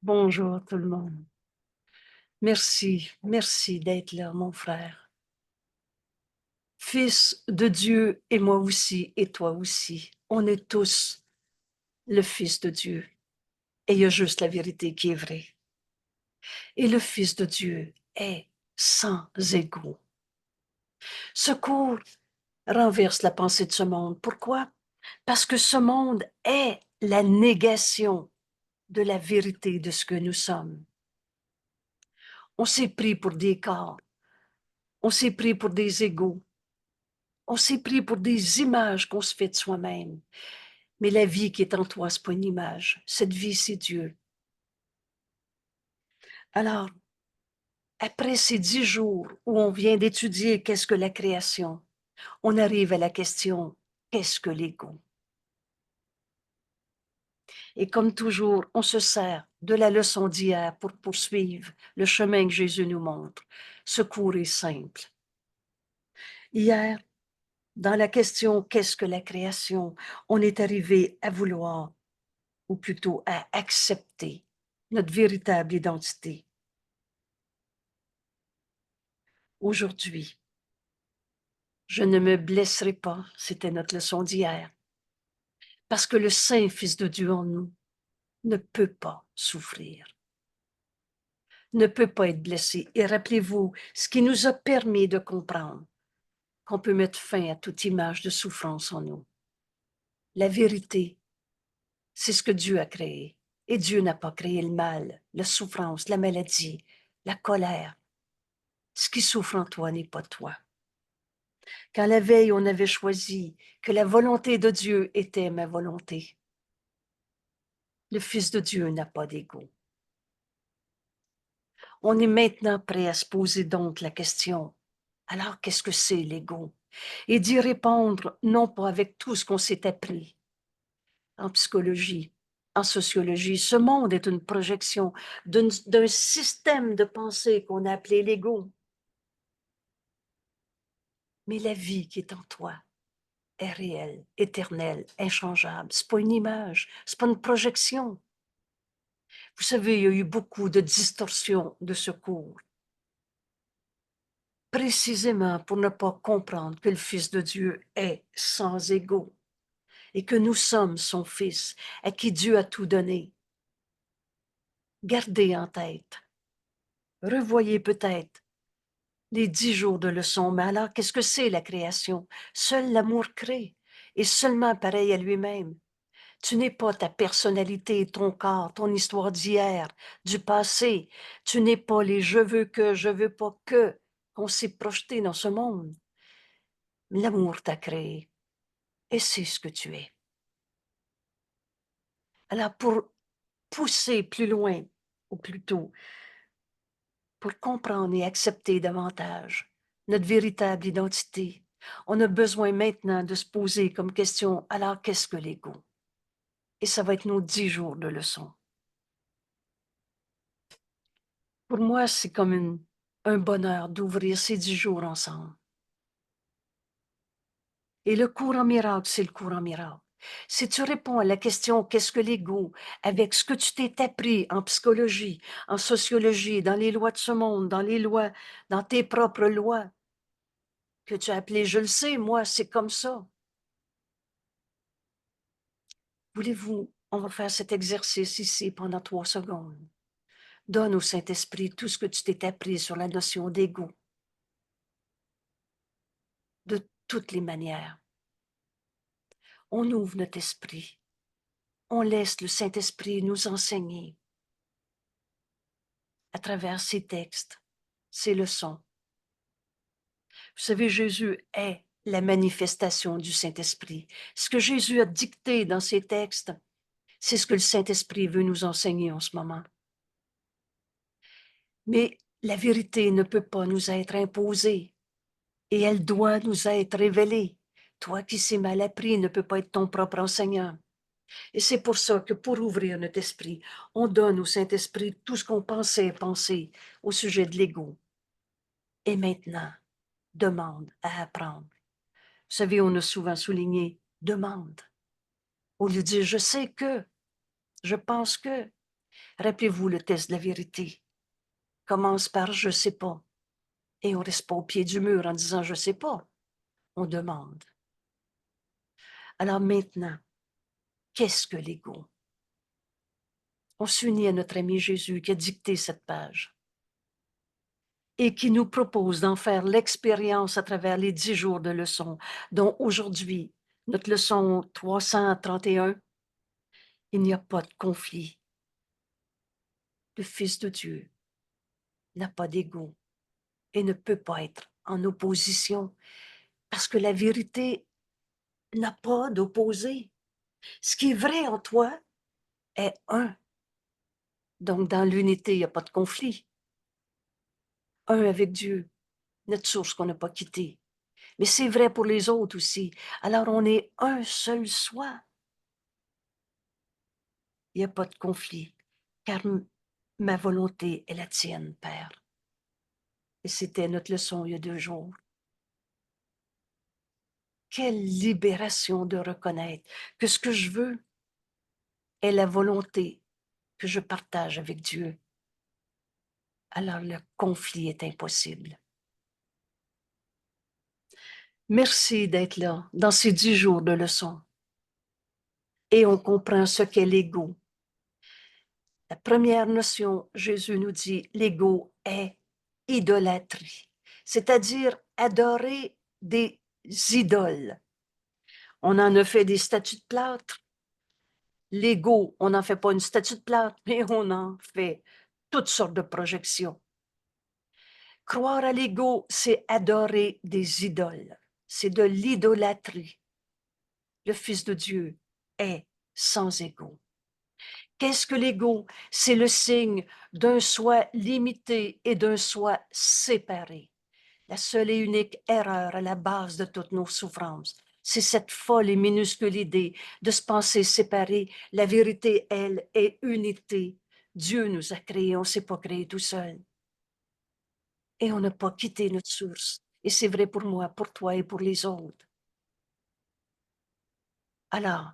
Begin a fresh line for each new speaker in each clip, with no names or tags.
Bonjour tout le monde. Merci d'être là, mon frère. Fils de Dieu et moi aussi et toi aussi. On est tous le Fils de Dieu. Et il y a juste la vérité qui est vraie. Et le Fils de Dieu est sans égaux. Ce cours renverse la pensée de ce monde. Pourquoi? Parce que ce monde est la négation de la vérité de ce que nous sommes. On s'est pris pour des corps. On s'est pris pour des égaux. On s'est pris pour des images qu'on se fait de soi-même. Mais la vie qui est en toi, ce n'est pas une image. Cette vie, c'est Dieu. Alors, après ces 10 jours où on vient d'étudier qu'est-ce que la création, on arrive à la question, qu'est-ce que l'ego? Et comme toujours, on se sert de la leçon d'hier pour poursuivre le chemin que Jésus nous montre. Ce cours est simple. Hier, dans la question, qu'est-ce que la création? On est arrivé à vouloir, ou plutôt à accepter notre véritable identité. Aujourd'hui, je ne me blesserai pas, c'était notre leçon d'hier, parce que le Saint Fils de Dieu en nous ne peut pas souffrir, ne peut pas être blessé. Et rappelez-vous, ce qui nous a permis de comprendre qu'on peut mettre fin à toute image de souffrance en nous. La vérité, c'est ce que Dieu a créé. Et Dieu n'a pas créé le mal, la souffrance, la maladie, la colère. Ce qui souffre en toi n'est pas toi. Quand la veille, on avait choisi que la volonté de Dieu était ma volonté, le Fils de Dieu n'a pas d'ego. On est maintenant prêt à se poser donc la question, alors qu'est-ce que c'est l'ego? Et d'y répondre non pas avec tout ce qu'on s'est appris en psychologie, en sociologie. Ce monde est une projection d'un système de pensée qu'on a appelé l'ego. Mais la vie qui est en toi est réelle, éternelle, inchangeable. Ce n'est pas une image, ce n'est pas une projection. Vous savez, il y a eu beaucoup de distorsions de ce cours, précisément pour ne pas comprendre que le Fils de Dieu est sans égaux et que nous sommes son Fils, à qui Dieu a tout donné. Gardez en tête, revoyez peut-être les 10 jours de leçon, mais alors qu'est-ce que c'est la création? Seul l'amour crée, et seulement pareil à lui-même. Tu n'es pas ta personnalité, ton corps, ton histoire d'hier, du passé. Tu n'es pas les je veux que, je veux pas que qu'on s'est projeté dans ce monde. L'amour t'a créé et c'est ce que tu es. Alors pour pousser plus loin, ou plutôt pour comprendre et accepter davantage notre véritable identité, on a besoin maintenant de se poser comme question, alors qu'est-ce que l'ego? Et ça va être nos 10 jours de leçon. Pour moi, c'est comme un bonheur d'ouvrir ces 10 jours ensemble. Et le cours en miracle, c'est le cours en miracle. Si tu réponds à la question qu'est-ce que l'ego avec ce que tu t'es appris en psychologie, en sociologie, dans les lois de ce monde, dans les lois, dans tes propres lois, que tu as appelées, je le sais, moi, c'est comme ça. Voulez-vous, on va faire cet exercice ici pendant 3 secondes. Donne au Saint-Esprit tout ce que tu t'es appris sur la notion d'ego, de toutes les manières. On ouvre notre esprit. On laisse le Saint-Esprit nous enseigner à travers ses textes, ses leçons. Vous savez, Jésus est la manifestation du Saint-Esprit. Ce que Jésus a dicté dans ses textes, c'est ce que le Saint-Esprit veut nous enseigner en ce moment. Mais la vérité ne peut pas nous être imposée et elle doit nous être révélée. Toi qui sais mal appris ne peux pas être ton propre enseignant. Et c'est pour ça que pour ouvrir notre esprit, on donne au Saint-Esprit tout ce qu'on pensait penser au sujet de l'ego. Et maintenant, demande à apprendre. Vous savez, on a souvent souligné demande. Au lieu de dire je sais que, je pense que. Rappelez-vous le test de la vérité. Commence par « je sais pas ». Et on reste pas au pied du mur en disant « je sais pas ». On demande. Alors maintenant, qu'est-ce que l'ego? On s'unit à notre ami Jésus qui a dicté cette page et qui nous propose d'en faire l'expérience à travers les 10 jours de leçon, dont aujourd'hui, notre leçon 331, il n'y a pas de conflit. Le Fils de Dieu n'a pas d'ego et ne peut pas être en opposition parce que la vérité n'a pas d'opposé. Ce qui est vrai en toi est un. Donc, dans l'unité, il n'y a pas de conflit. Un avec Dieu, notre source qu'on n'a pas quittée. Mais c'est vrai pour les autres aussi. Alors, on est un seul soi. Il n'y a pas de conflit, car ma volonté est la tienne, Père. Et c'était notre leçon il y a 2 jours. Quelle libération de reconnaître que ce que je veux est la volonté que je partage avec Dieu. Alors le conflit est impossible. Merci d'être là dans ces 10 jours de leçon. Et on comprend ce qu'est l'ego. La première notion, Jésus nous dit, l'ego est idolâtrie, c'est-à-dire adorer des idoles. On en a fait des statues de plâtre. L'ego, on n'en fait pas une statue de plâtre, mais on en fait toutes sortes de projections. Croire à l'ego, c'est adorer des idoles. C'est de l'idolâtrie. Le Fils de Dieu est sans ego. Qu'est-ce que l'ego? C'est le signe d'un soi limité et d'un soi séparé. La seule et unique erreur à la base de toutes nos souffrances, c'est cette folle et minuscule idée de se penser séparé. La vérité, elle, est unité. Dieu nous a créés, on ne s'est pas créé tout seul. Et on n'a pas quitté notre source. Et c'est vrai pour moi, pour toi et pour les autres. Alors,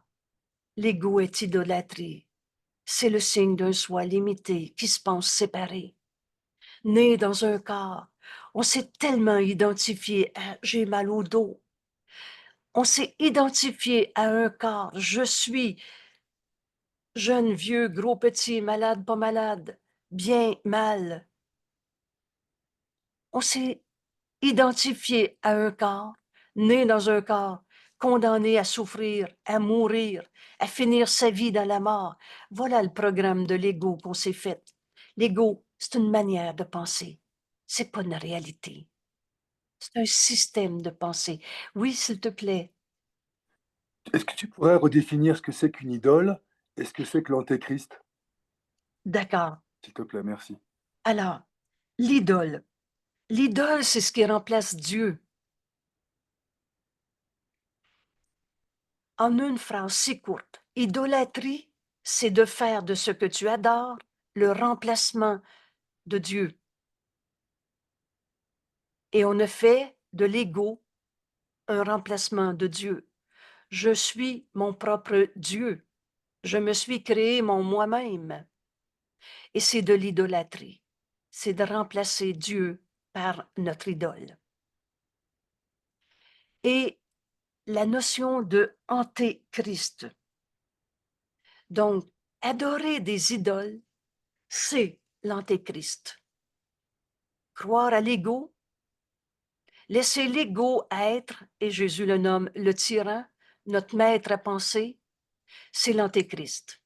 l'ego est idolâtrie. C'est le signe d'un soi limité qui se pense séparé. Né dans un corps, on s'est tellement identifié à « j'ai mal au dos ». On s'est identifié à un corps « je suis jeune, vieux, gros, petit, malade, pas malade, bien, mal ». On s'est identifié à un corps, né dans un corps, condamné à souffrir, à mourir, à finir sa vie dans la mort. Voilà le programme de l'ego qu'on s'est fait. L'ego, c'est une manière de penser. C'est pas une réalité. C'est un système de pensée. Oui, s'il te plaît.
Est-ce que tu pourrais redéfinir ce que c'est qu'une idole et ce que c'est que l'antéchrist,
D'accord.
s'il te plaît, merci.
Alors, l'idole. L'idole, c'est ce qui remplace Dieu. En une phrase si courte, idolâtrie, c'est de faire de ce que tu adores le remplacement de Dieu. Et on a fait de l'ego un remplacement de Dieu. Je suis mon propre Dieu. Je me suis créé mon moi-même. Et c'est de l'idolâtrie. C'est de remplacer Dieu par notre idole. Et la notion de antéchrist. Donc, adorer des idoles, c'est l'antéchrist. Croire à l'ego, laisser l'ego être, et Jésus le nomme le tyran, notre maître à penser, c'est l'antéchrist.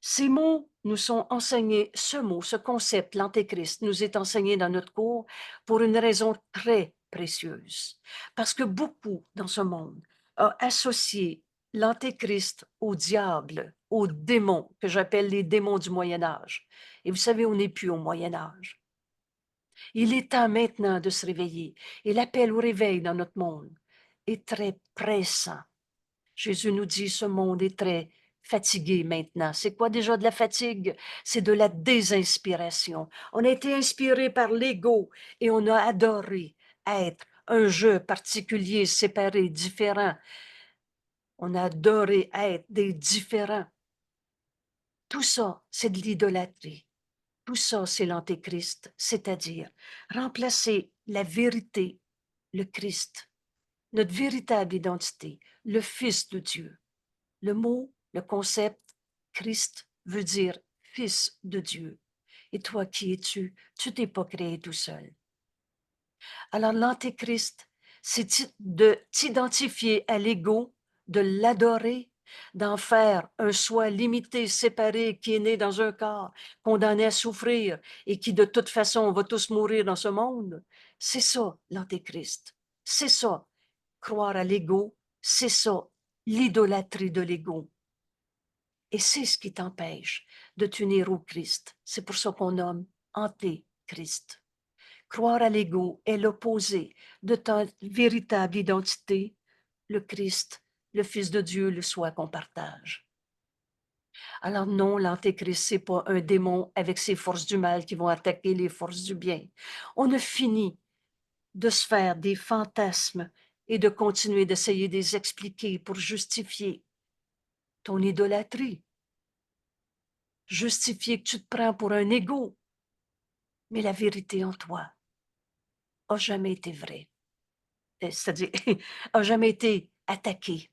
Ces mots nous sont enseignés, ce mot, ce concept, l'antéchrist, nous est enseigné dans notre cours pour une raison très précieuse. Parce que beaucoup dans ce monde ont associé l'antéchrist au diable, aux démons, que j'appelle les démons du Moyen Âge. Et vous savez, on n'est plus au Moyen Âge. Il est temps maintenant de se réveiller. Et l'appel au réveil dans notre monde est très pressant. Jésus nous dit, ce monde est très fatigué maintenant. C'est quoi déjà de la fatigue? C'est de la désinspiration. On a été inspiré par l'ego et on a adoré être un jeu particulier, séparé, différent. On a adoré être des différents. Tout ça, c'est de l'idolâtrie. Tout ça, c'est l'antéchrist, c'est-à-dire remplacer la vérité, le Christ, notre véritable identité, le Fils de Dieu. Le mot, le concept Christ veut dire Fils de Dieu. Et toi, qui es-tu? Tu t'es pas créé tout seul. Alors l'antéchrist, c'est de t'identifier à l'ego, de l'adorer, d'en faire un soi limité, séparé, qui est né dans un corps, condamné à souffrir et qui de toute façon va tous mourir dans ce monde. C'est ça l'antéchrist. C'est ça, croire à l'ego, c'est ça, l'idolâtrie de l'ego. Et c'est ce qui t'empêche de t'unir au Christ. C'est pour ça qu'on nomme antéchrist. Croire à l'ego est l'opposé de ta véritable identité, le Christ, le Fils de Dieu, le soi qu'on partage. Alors non, l'antéchrist, c'est pas un démon avec ses forces du mal qui vont attaquer les forces du bien. On a fini de se faire des fantasmes et de continuer d'essayer de les expliquer pour justifier ton idolâtrie, justifier que tu te prends pour un égo, mais la vérité en toi a jamais été vraie. C'est-à-dire, a jamais été attaquée.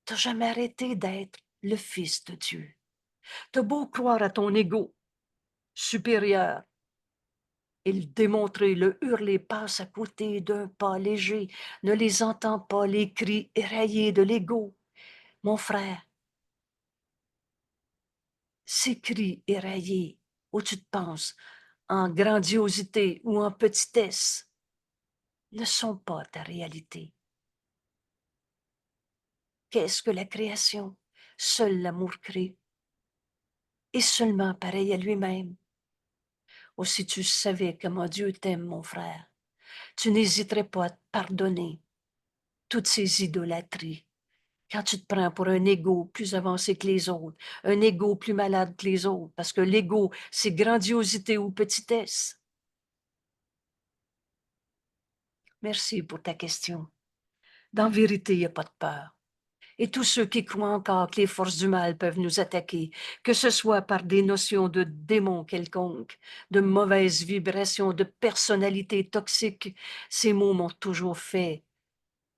Tu n'as jamais arrêté d'être le Fils de Dieu. Tu as beau croire à ton ego supérieur et le démontrer, le hurler, passe à côté d'un pas léger, ne les entends pas, les cris éraillés de l'ego. Mon frère, ces cris éraillés où tu te penses en grandiosité ou en petitesse ne sont pas ta réalité. Qu'est-ce que la création? Seul l'amour crée. Et seulement pareil à lui-même. Oh, si tu savais comment Dieu t'aime, mon frère, tu n'hésiterais pas à te pardonner toutes ces idolâtries. Quand tu te prends pour un ego plus avancé que les autres, un ego plus malade que les autres, parce que l'ego, c'est grandiosité ou petitesse. Merci pour ta question. Dans vérité, il n'y a pas de peur. Et tous ceux qui croient encore que les forces du mal peuvent nous attaquer, que ce soit par des notions de démons quelconques, de mauvaises vibrations, de personnalités toxiques, ces mots m'ont toujours fait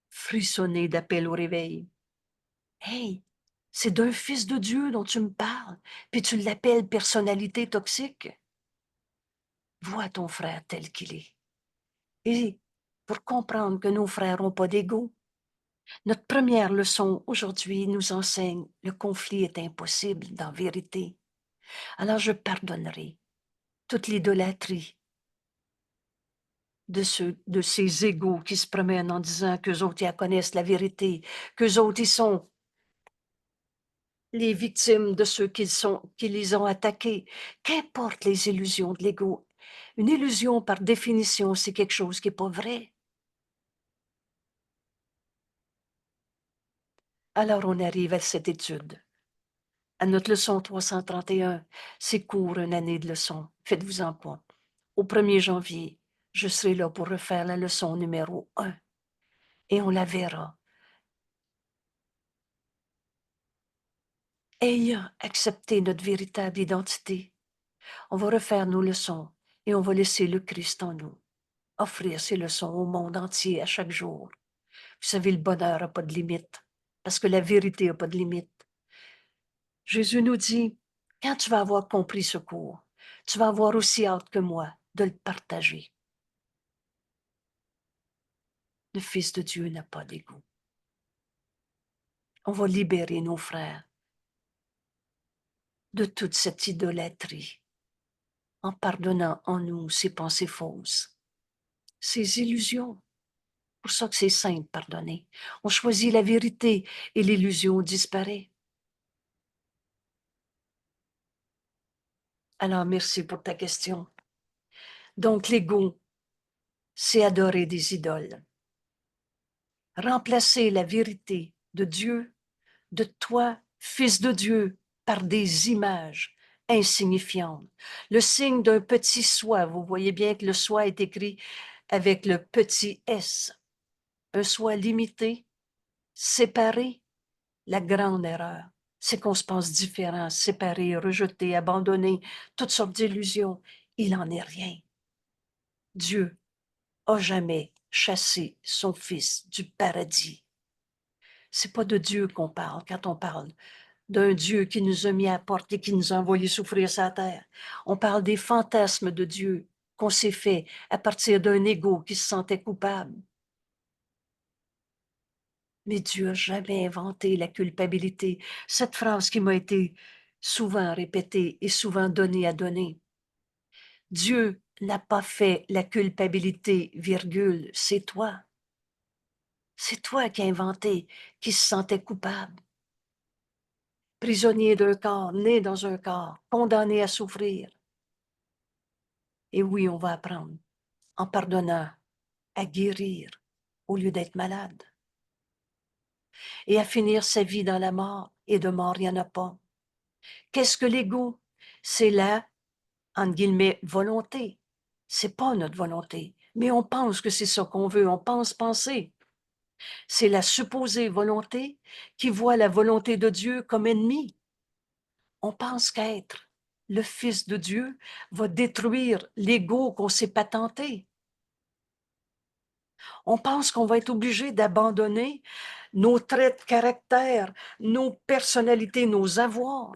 frissonner d'appel au réveil. Hey, c'est d'un fils de Dieu dont tu me parles, puis tu l'appelles personnalité toxique. Vois ton frère tel qu'il est. Et pour comprendre que nos frères n'ont pas d'ego, notre première leçon aujourd'hui nous enseigne le conflit est impossible dans vérité. Alors je pardonnerai toute l'idolâtrie de ces égaux qui se promènent en disant qu'eux autres, ils connaissent la vérité, qu'eux autres, ils sont les victimes de ceux qui les ont attaqués. Qu'importe les illusions de l'ego. Une illusion, par définition, c'est quelque chose qui n'est pas vrai. Alors on arrive à cette étude. À notre leçon 331, c'est court, une année de leçon. Faites-vous-en pas. Au 1er janvier, je serai là pour refaire la leçon numéro 1 et on la verra. Ayant accepté notre véritable identité, on va refaire nos leçons et on va laisser le Christ en nous, offrir ses leçons au monde entier à chaque jour. Vous savez, le bonheur n'a pas de limite, parce que la vérité n'a pas de limite. Jésus nous dit, quand tu vas avoir compris ce cours, tu vas avoir aussi hâte que moi de le partager. Le Fils de Dieu n'a pas d'ego. On va libérer nos frères de toute cette idolâtrie en pardonnant en nous ces pensées fausses, ces illusions. C'est pour ça que c'est simple, pardonner. On choisit la vérité et l'illusion disparaît. Alors, merci pour ta question. Donc, l'ego, c'est adorer des idoles. Remplacer la vérité de Dieu, de toi, Fils de Dieu, par des images insignifiantes. Le signe d'un petit soi, vous voyez bien que le soi est écrit avec le petit s. Un soi limité, séparé, la grande erreur. c'est qu'on se pense différent, séparé, rejeté, abandonné, toutes sortes d'illusions. Il n'en est rien. Dieu a jamais chassé son fils du paradis. C'est pas de Dieu qu'on parle quand on parle d'un Dieu qui nous a mis à la porte et qui nous a envoyé souffrir sa terre. On parle des fantasmes de Dieu qu'on s'est fait à partir d'un ego qui se sentait coupable. Mais Dieu n'a jamais inventé la culpabilité. Cette phrase qui m'a été souvent répétée et souvent donnée à donner. Dieu n'a pas fait la culpabilité, virgule, c'est toi. C'est toi qui as inventé, qui se sentait coupable. Prisonnier d'un corps, né dans un corps, condamné à souffrir. Et oui, on va apprendre, en pardonnant, à guérir au lieu d'être malade. Et à finir sa vie dans la mort, et de mort, il n'y en a pas. Qu'est-ce que l'ego? C'est la, entre guillemets, volonté. C'est pas notre volonté, mais on pense que c'est ça qu'on veut, on pense penser. C'est la supposée volonté qui voit la volonté de Dieu comme ennemie. On pense qu'être le Fils de Dieu va détruire l'ego qu'on s'est patenté. On pense qu'on va être obligé d'abandonner nos traits de caractère, nos personnalités, nos avoirs.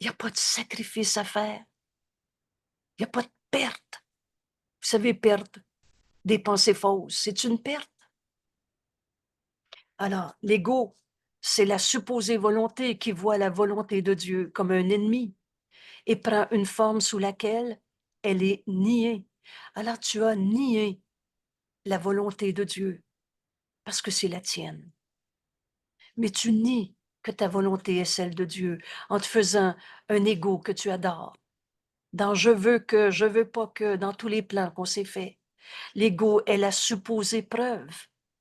Il n'y a pas de sacrifice à faire. Il n'y a pas de perte. Vous savez, perdre des pensées fausses, c'est une perte. Alors, l'ego, c'est la supposée volonté qui voit la volonté de Dieu comme un ennemi et prend une forme sous laquelle elle est niée. Alors, tu as nié la volonté de Dieu parce que c'est la tienne. Mais tu nies que ta volonté est celle de Dieu en te faisant un ego que tu adores. Dans je veux que, je veux pas que, dans tous les plans qu'on s'est fait. L'ego est la supposée preuve.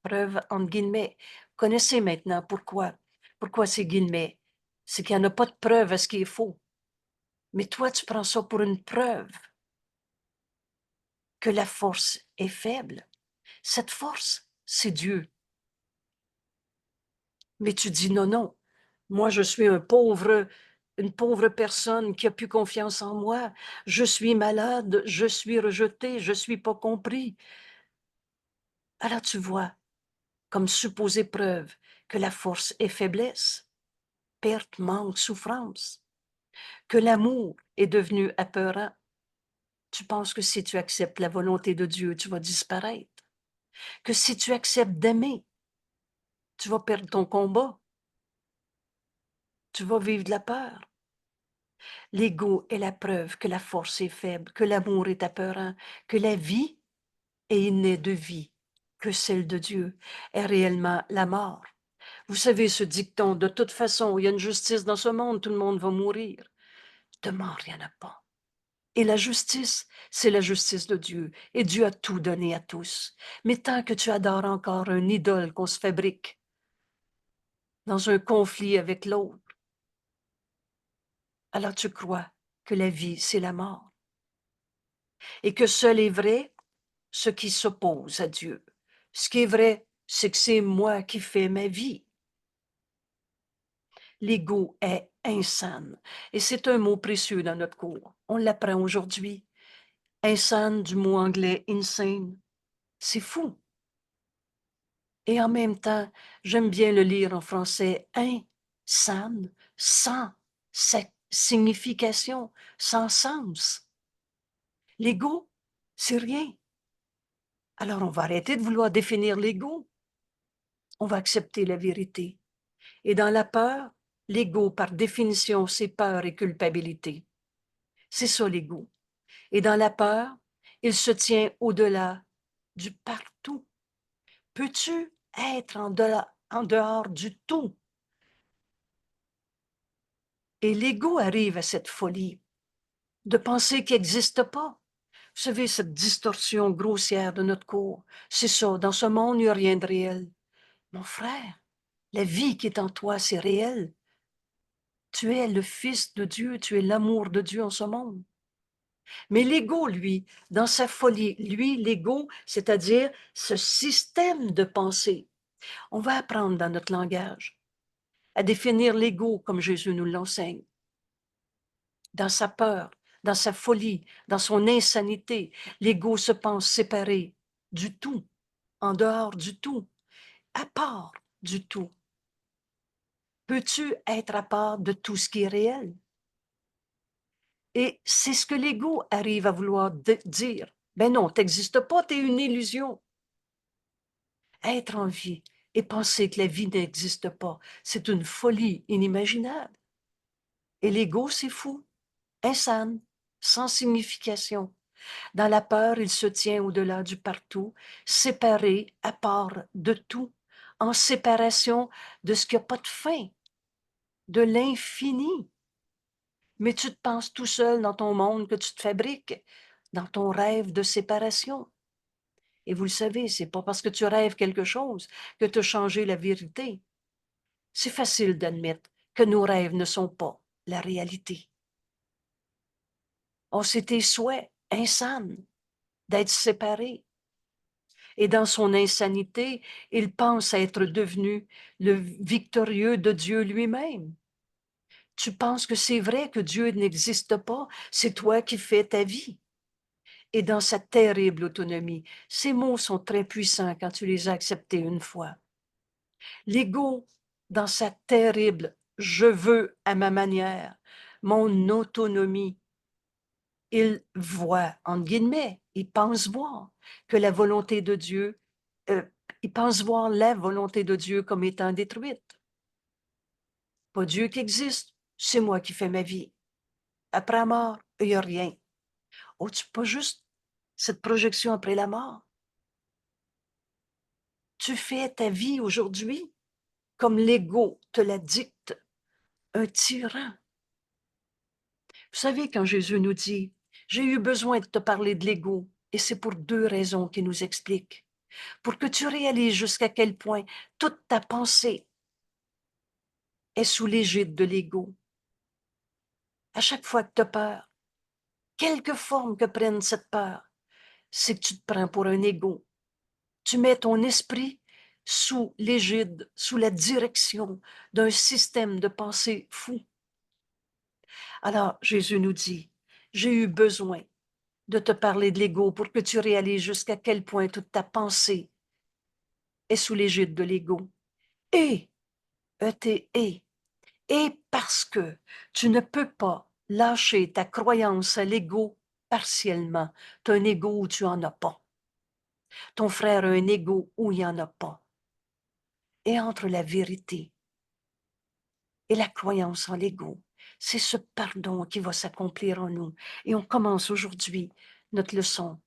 Preuve entre guillemets. Vous connaissez maintenant pourquoi. Pourquoi c'est guillemets? C'est qu'il n'y en a pas de preuve à ce qui est faux. Mais toi, tu prends ça pour une preuve que la force est faible. Cette force, c'est Dieu. Mais tu dis non, non. Moi, je suis une pauvre personne qui a plus confiance en moi. Je suis malade, je suis rejeté, je suis pas compris. Alors tu vois, comme supposée preuve que la force est faiblesse, perte, manque, souffrance, que l'amour est devenu apeurant. Tu penses que si tu acceptes la volonté de Dieu, tu vas disparaître. Que si tu acceptes d'aimer, tu vas perdre ton combat. Tu vas vivre de la peur. L'ego est la preuve que la force est faible, que l'amour est apeurant, que la vie et il n'est de vie que celle de Dieu est réellement la mort. Vous savez ce dicton, de toute façon, il y a une justice dans ce monde, tout le monde va mourir. De mort, il n'y en a pas. Et la justice, c'est la justice de Dieu. Et Dieu a tout donné à tous. Mais tant que tu adores encore un idole qu'on se fabrique dans un conflit avec l'autre, alors tu crois que la vie, c'est la mort. Et que seul est vrai ce qui s'oppose à Dieu. Ce qui est vrai, c'est que c'est moi qui fais ma vie. L'ego est insane. Et c'est un mot précieux dans notre cours. On l'apprend aujourd'hui. Insane du mot anglais insane. C'est fou. Et en même temps, j'aime bien le lire en français insane, sans signification, sans sens. L'ego, c'est rien. Alors on va arrêter de vouloir définir l'ego. On va accepter la vérité. Et dans la peur, l'ego, par définition, c'est peur et culpabilité. C'est ça l'ego. Et dans la peur, il se tient au-delà du partout. Peux-tu être en dehors du tout? Et l'ego arrive à cette folie de penser qu'il n'existe pas. Vous savez, cette distorsion grossière de notre corps, c'est ça, dans ce monde, il n'y a rien de réel. Mon frère, la vie qui est en toi, c'est réel. Tu es le Fils de Dieu, tu es l'amour de Dieu en ce monde. Mais l'ego, lui, dans sa folie, lui, l'ego, c'est-à-dire ce système de pensée, on va apprendre dans notre langage à définir l'ego comme Jésus nous l'enseigne. Dans sa peur, dans sa folie, dans son insanité, l'ego se pense séparé du tout, en dehors du tout, à part du tout. Peux-tu être à part de tout ce qui est réel? Et c'est ce que l'ego arrive à vouloir dire. Ben non, t'existes pas, t'es une illusion. Être en vie et penser que la vie n'existe pas, c'est une folie inimaginable. Et l'ego, c'est fou, insane, sans signification. Dans la peur, il se tient au-delà du partout, séparé, à part de tout, en séparation de ce qui n'a pas de fin, de l'infini. Mais tu te penses tout seul dans ton monde que tu te fabriques, dans ton rêve de séparation. Et vous le savez, c'est pas parce que tu rêves quelque chose que tu as changé la vérité. C'est facile d'admettre que nos rêves ne sont pas la réalité. Oh, c'est tes souhaits insanes d'être séparés. Et dans son insanité, il pense être devenu le victorieux de Dieu lui-même. Tu penses que c'est vrai que Dieu n'existe pas, c'est toi qui fais ta vie. Et dans sa terrible autonomie, ces mots sont très puissants quand tu les as acceptés une fois. L'ego, dans sa terrible « je veux à ma manière », mon autonomie, il voit, entre guillemets, il pense voir que la volonté de Dieu, il pense voir la volonté de Dieu comme étant détruite. Pas Dieu qui existe, c'est moi qui fais ma vie. Après la mort, il n'y a rien. Oh, tu pas juste cette projection après la mort. Tu fais ta vie aujourd'hui comme l'ego te la dicte, un tyran. Vous savez, quand Jésus nous dit « J'ai eu besoin de te parler de l'ego », et c'est pour deux raisons qu'il nous explique. Pour que tu réalises jusqu'à quel point toute ta pensée est sous l'égide de l'ego. À chaque fois que tu as peur, quelque forme que prenne cette peur, c'est que tu te prends pour un ego. Tu mets ton esprit sous l'égide, sous la direction d'un système de pensée fou. Alors, Jésus nous dit, j'ai eu besoin de te parler de l'ego pour que tu réalises jusqu'à quel point toute ta pensée est sous l'égide de l'ego. Et, E-T-E, et parce que tu ne peux pas lâcher ta croyance à l'ego partiellement. Tu as un ego où tu n'en as pas. Ton frère a un ego où il n'y en a pas. Et entre la vérité et la croyance en l'ego, c'est ce pardon qui va s'accomplir en nous. Et on commence aujourd'hui notre leçon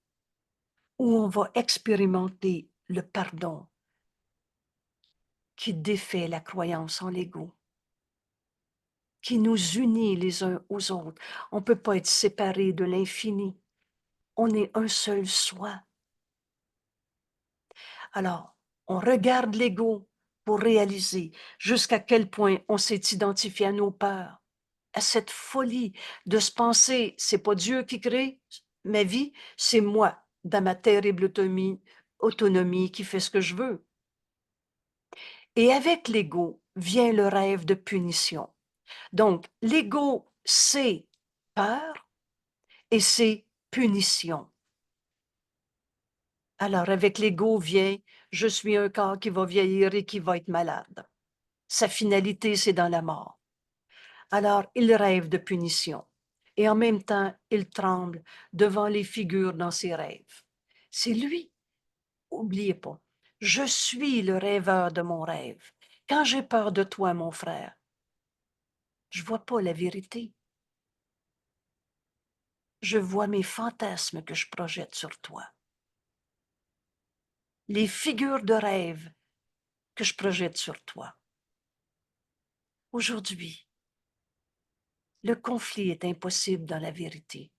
où on va expérimenter le pardon qui défait la croyance en l'ego, qui nous unit les uns aux autres. On ne peut pas être séparés de l'infini. On est un seul soi. Alors, on regarde l'ego pour réaliser jusqu'à quel point on s'est identifié à nos peurs, à cette folie de se penser, c'est pas Dieu qui crée ma vie, c'est moi, dans ma terrible autonomie qui fait ce que je veux. Et avec l'ego vient le rêve de punition. Donc, l'ego, c'est peur et c'est punition. Alors, avec l'ego vient, je suis un corps qui va vieillir et qui va être malade. Sa finalité, c'est dans la mort. Alors, il rêve de punition. Et en même temps, il tremble devant les figures dans ses rêves. C'est lui. Oubliez pas, je suis le rêveur de mon rêve. Quand j'ai peur de toi, mon frère, je vois pas la vérité. Je vois mes fantasmes que je projette sur toi. Les figures de rêve que je projette sur toi. Aujourd'hui, le conflit est impossible dans la vérité.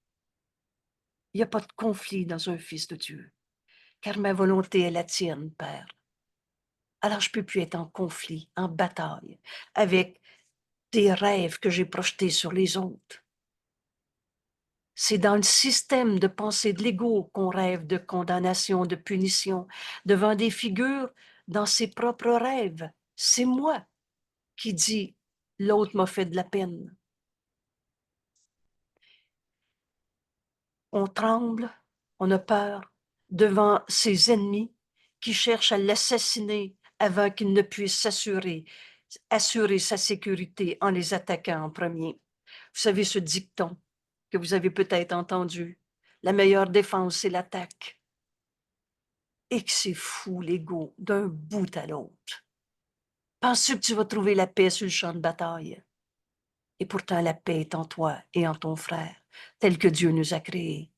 Il n'y a pas de conflit dans un fils de Dieu, car ma volonté est la tienne, Père. Alors je ne peux plus être en conflit, en bataille, avec des rêves que j'ai projetés sur les autres. C'est dans le système de pensée de l'ego qu'on rêve de condamnation, de punition, devant des figures dans ses propres rêves. C'est moi. qui dit « l'autre m'a fait de la peine ». On tremble, on a peur devant ses ennemis qui cherchent à l'assassiner avant qu'il ne puisse assurer sa sécurité en les attaquant en premier. Vous savez ce dicton que vous avez peut-être entendu, la meilleure défense, c'est l'attaque. Et que c'est fou l'ego d'un bout à l'autre. Penses-tu que tu vas trouver la paix sur le champ de bataille? Et pourtant la paix est en toi et en ton frère, tel que Dieu nous a créés.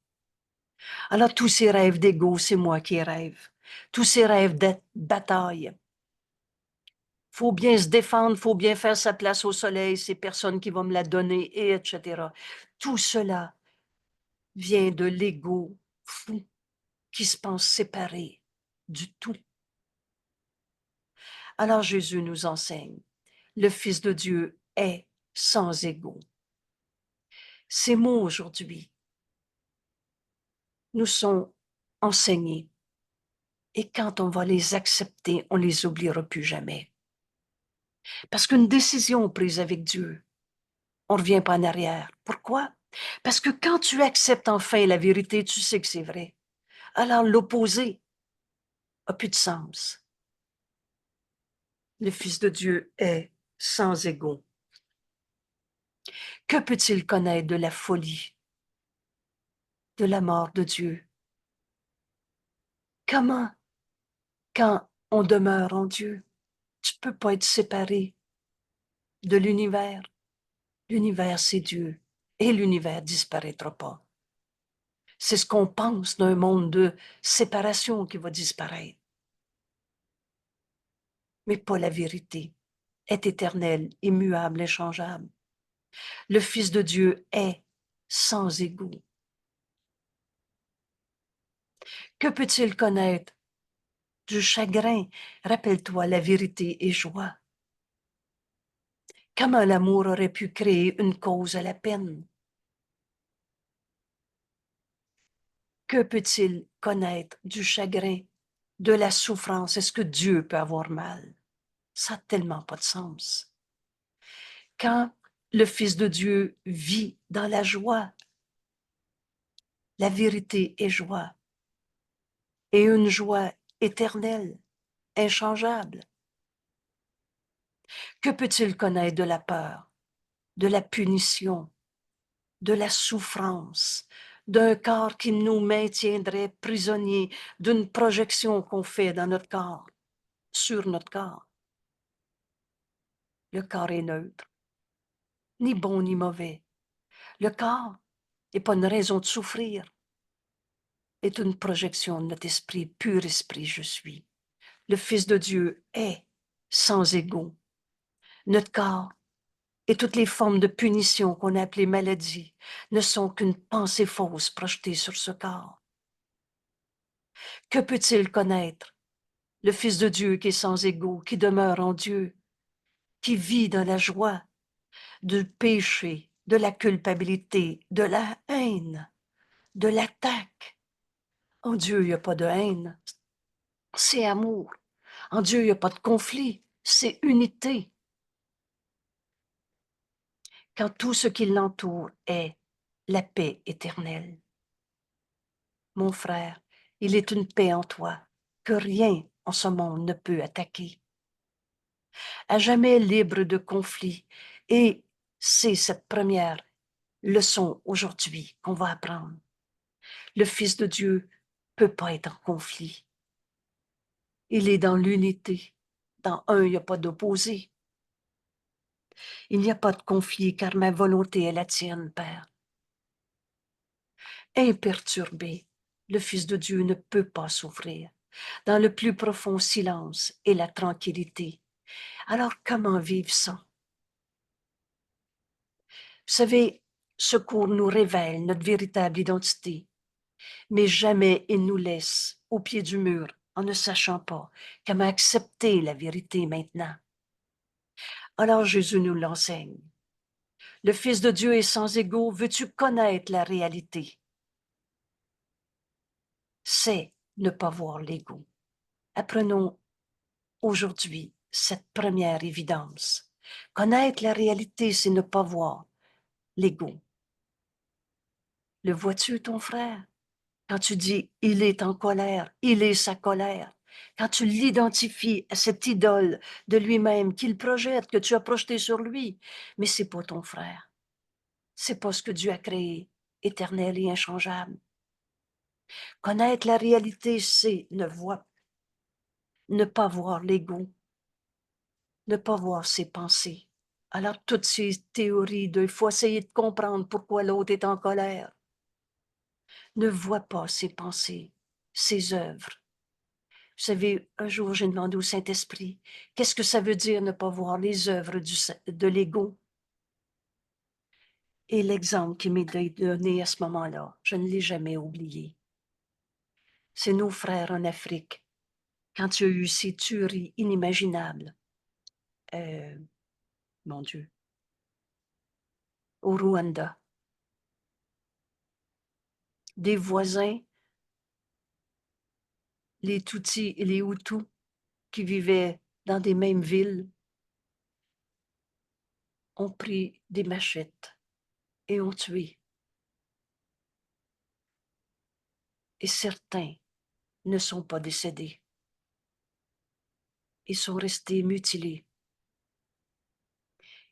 Alors tous ces rêves d'ego, c'est moi qui rêve. Tous ces rêves de bataille. Faut bien se défendre, faut bien faire sa place au soleil, c'est personne qui va me la donner, et etc. Tout cela vient de l'ego fou qui se pense séparé du tout. Alors Jésus nous enseigne, le Fils de Dieu est sans ego. Ces mots aujourd'hui nous sont enseignés et quand on va les accepter, on les oubliera plus jamais. Parce qu'une décision prise avec Dieu, on ne revient pas en arrière. Pourquoi? Parce que quand tu acceptes enfin la vérité, tu sais que c'est vrai. Alors l'opposé n'a plus de sens. Le Fils de Dieu est sans ego. Que peut-il connaître de la folie, de la mort de Dieu? Comment, quand on demeure en Dieu, tu ne peux pas être séparé de l'univers. L'univers, c'est Dieu et l'univers disparaîtra pas. C'est ce qu'on pense d'un monde de séparation qui va disparaître. Mais pas la vérité, est éternelle, immuable, inchangeable. Le Fils de Dieu est sans égaux. Que peut-il connaître du chagrin? Rappelle-toi, la vérité est joie. Comment l'amour aurait pu créer une cause à la peine? Que peut-il connaître du chagrin, de la souffrance? Est-ce que Dieu peut avoir mal? Ça n'a tellement pas de sens. Quand le Fils de Dieu vit dans la joie, la vérité est joie, et une joie éternelle, inchangeable. Que peut-il connaître de la peur, de la punition, de la souffrance, d'un corps qui nous maintiendrait prisonniers, d'une projection qu'on fait dans notre corps, sur notre corps? Le corps est neutre, ni bon ni mauvais. Le corps n'est pas une raison de souffrir, est une projection de notre esprit, pur esprit je suis. Le Fils de Dieu est sans égaux. Notre corps et toutes les formes de punition qu'on a appelées maladies ne sont qu'une pensée fausse projetée sur ce corps. Que peut-il connaître? Le Fils de Dieu qui est sans égaux, qui demeure en Dieu, qui vit dans la joie du péché, de la culpabilité, de la haine, de l'attaque. En Dieu, il n'y a pas de haine, c'est amour. En Dieu, il n'y a pas de conflit, c'est unité. Quand tout ce qui l'entoure est la paix éternelle. Mon frère, il est une paix en toi que rien en ce monde ne peut attaquer. À jamais libre de conflit. Et c'est cette première leçon aujourd'hui qu'on va apprendre. Le Fils de Dieu peut pas être en conflit. Il est dans l'unité. Dans un, il n'y a pas d'opposé. Il n'y a pas de conflit car ma volonté est la tienne, Père. Imperturbé, le Fils de Dieu ne peut pas souffrir. Dans le plus profond silence et la tranquillité. Alors comment vivre ça? Vous savez, ce cours nous révèle notre véritable identité, mais jamais il nous laisse au pied du mur en ne sachant pas comment accepter la vérité maintenant. Alors Jésus nous l'enseigne. Le Fils de Dieu est sans égaux. Veux-tu connaître la réalité? C'est ne pas voir l'ego. Apprenons aujourd'hui cette première évidence. Connaître la réalité, c'est ne pas voir l'ego. Le vois-tu, ton frère? Quand tu dis « il est en colère »,« il est sa colère », quand tu l'identifies à cette idole de lui-même qu'il projette, que tu as projeté sur lui, mais c'est pas ton frère. C'est pas ce que Dieu a créé, éternel et inchangeable. Connaître la réalité, c'est ne pas voir l'ego, ne pas voir ses pensées. Alors, toutes ces théories de « il faut essayer de comprendre pourquoi l'autre est en colère », ne vois pas ses pensées, ses œuvres. Vous savez, un jour, j'ai demandé au Saint-Esprit, qu'est-ce que ça veut dire ne pas voir les œuvres de l'ego? Et l'exemple qui m'est donné à ce moment-là, je ne l'ai jamais oublié. C'est nos frères en Afrique, quand il y a eu ces tueries inimaginables, mon Dieu, au Rwanda. Des voisins, les Tutsis et les Hutus, qui vivaient dans des mêmes villes, ont pris des machettes et ont tué. Et certains ne sont pas décédés. Ils sont restés mutilés.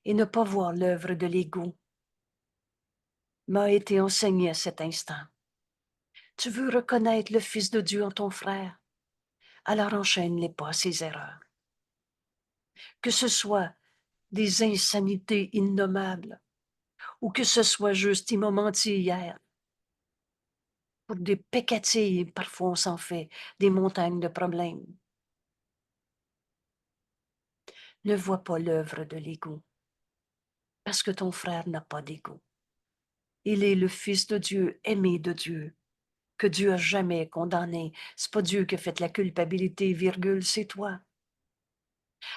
Et ne pas voir l'œuvre de l'ego m'a été enseigné à cet instant. Tu veux reconnaître le Fils de Dieu en ton frère? Alors enchaîne-les pas à ses erreurs. Que ce soit des insanités innommables ou que ce soit juste, ils m'ont menti hier. Pour des pécatilles, parfois on s'en fait des montagnes de problèmes. Ne vois pas l'œuvre de l'ego, parce que ton frère n'a pas d'ego. Il est le Fils de Dieu, aimé de Dieu, que Dieu a jamais condamné. C'est pas Dieu qui a fait la culpabilité, virgule, c'est toi.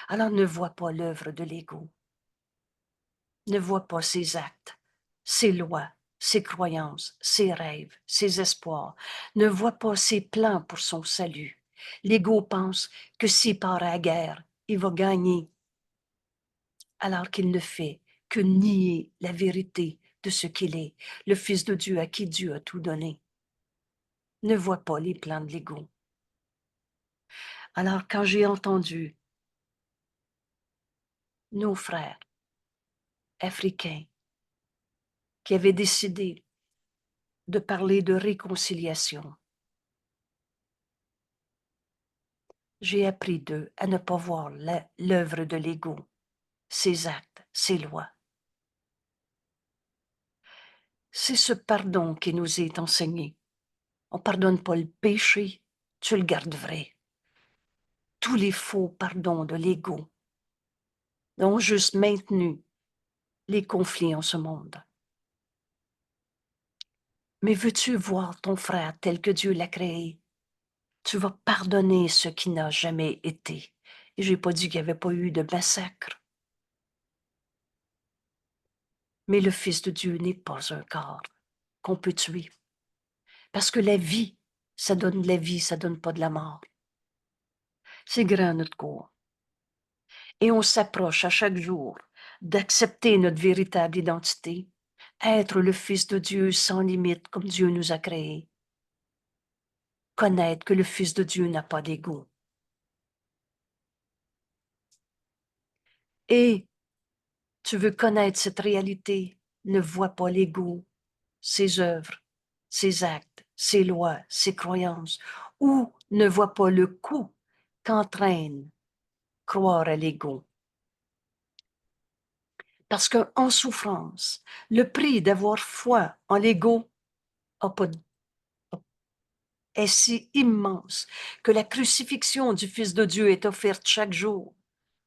Alors ne vois pas l'œuvre de l'ego. Ne vois pas ses actes, ses lois, ses croyances, ses rêves, ses espoirs. Ne vois pas ses plans pour son salut. L'ego pense que s'il part à la guerre, il va gagner, alors qu'il ne fait que nier la vérité de ce qu'il est, le Fils de Dieu à qui Dieu a tout donné. Ne vois pas les plans de l'ego. Alors quand j'ai entendu nos frères africains qui avaient décidé de parler de réconciliation, j'ai appris d'eux à ne pas voir l'œuvre de l'ego, ses actes, ses lois. C'est ce pardon qui nous est enseigné. On ne pardonne pas le péché, tu le gardes vrai. Tous les faux pardons de l'ego ont juste maintenu les conflits en ce monde. Mais veux-tu voir ton frère tel que Dieu l'a créé? Tu vas pardonner ce qui n'a jamais été. Et je n'ai pas dit qu'il n'y avait pas eu de massacre. Mais le Fils de Dieu n'est pas un corps qu'on peut tuer. Parce que la vie, ça donne de la vie, ça donne pas de la mort. C'est grand notre cours. Et on s'approche à chaque jour d'accepter notre véritable identité, être le Fils de Dieu sans limite comme Dieu nous a créés. Connaître que le Fils de Dieu n'a pas d'ego. Et tu veux connaître cette réalité, ne vois pas l'ego, ses œuvres, ses actes, ses lois, ses croyances, ou ne vois pas le coût qu'entraîne croire à l'ego. Parce qu'en souffrance, le prix d'avoir foi en l'ego est si immense que la crucifixion du Fils de Dieu est offerte chaque jour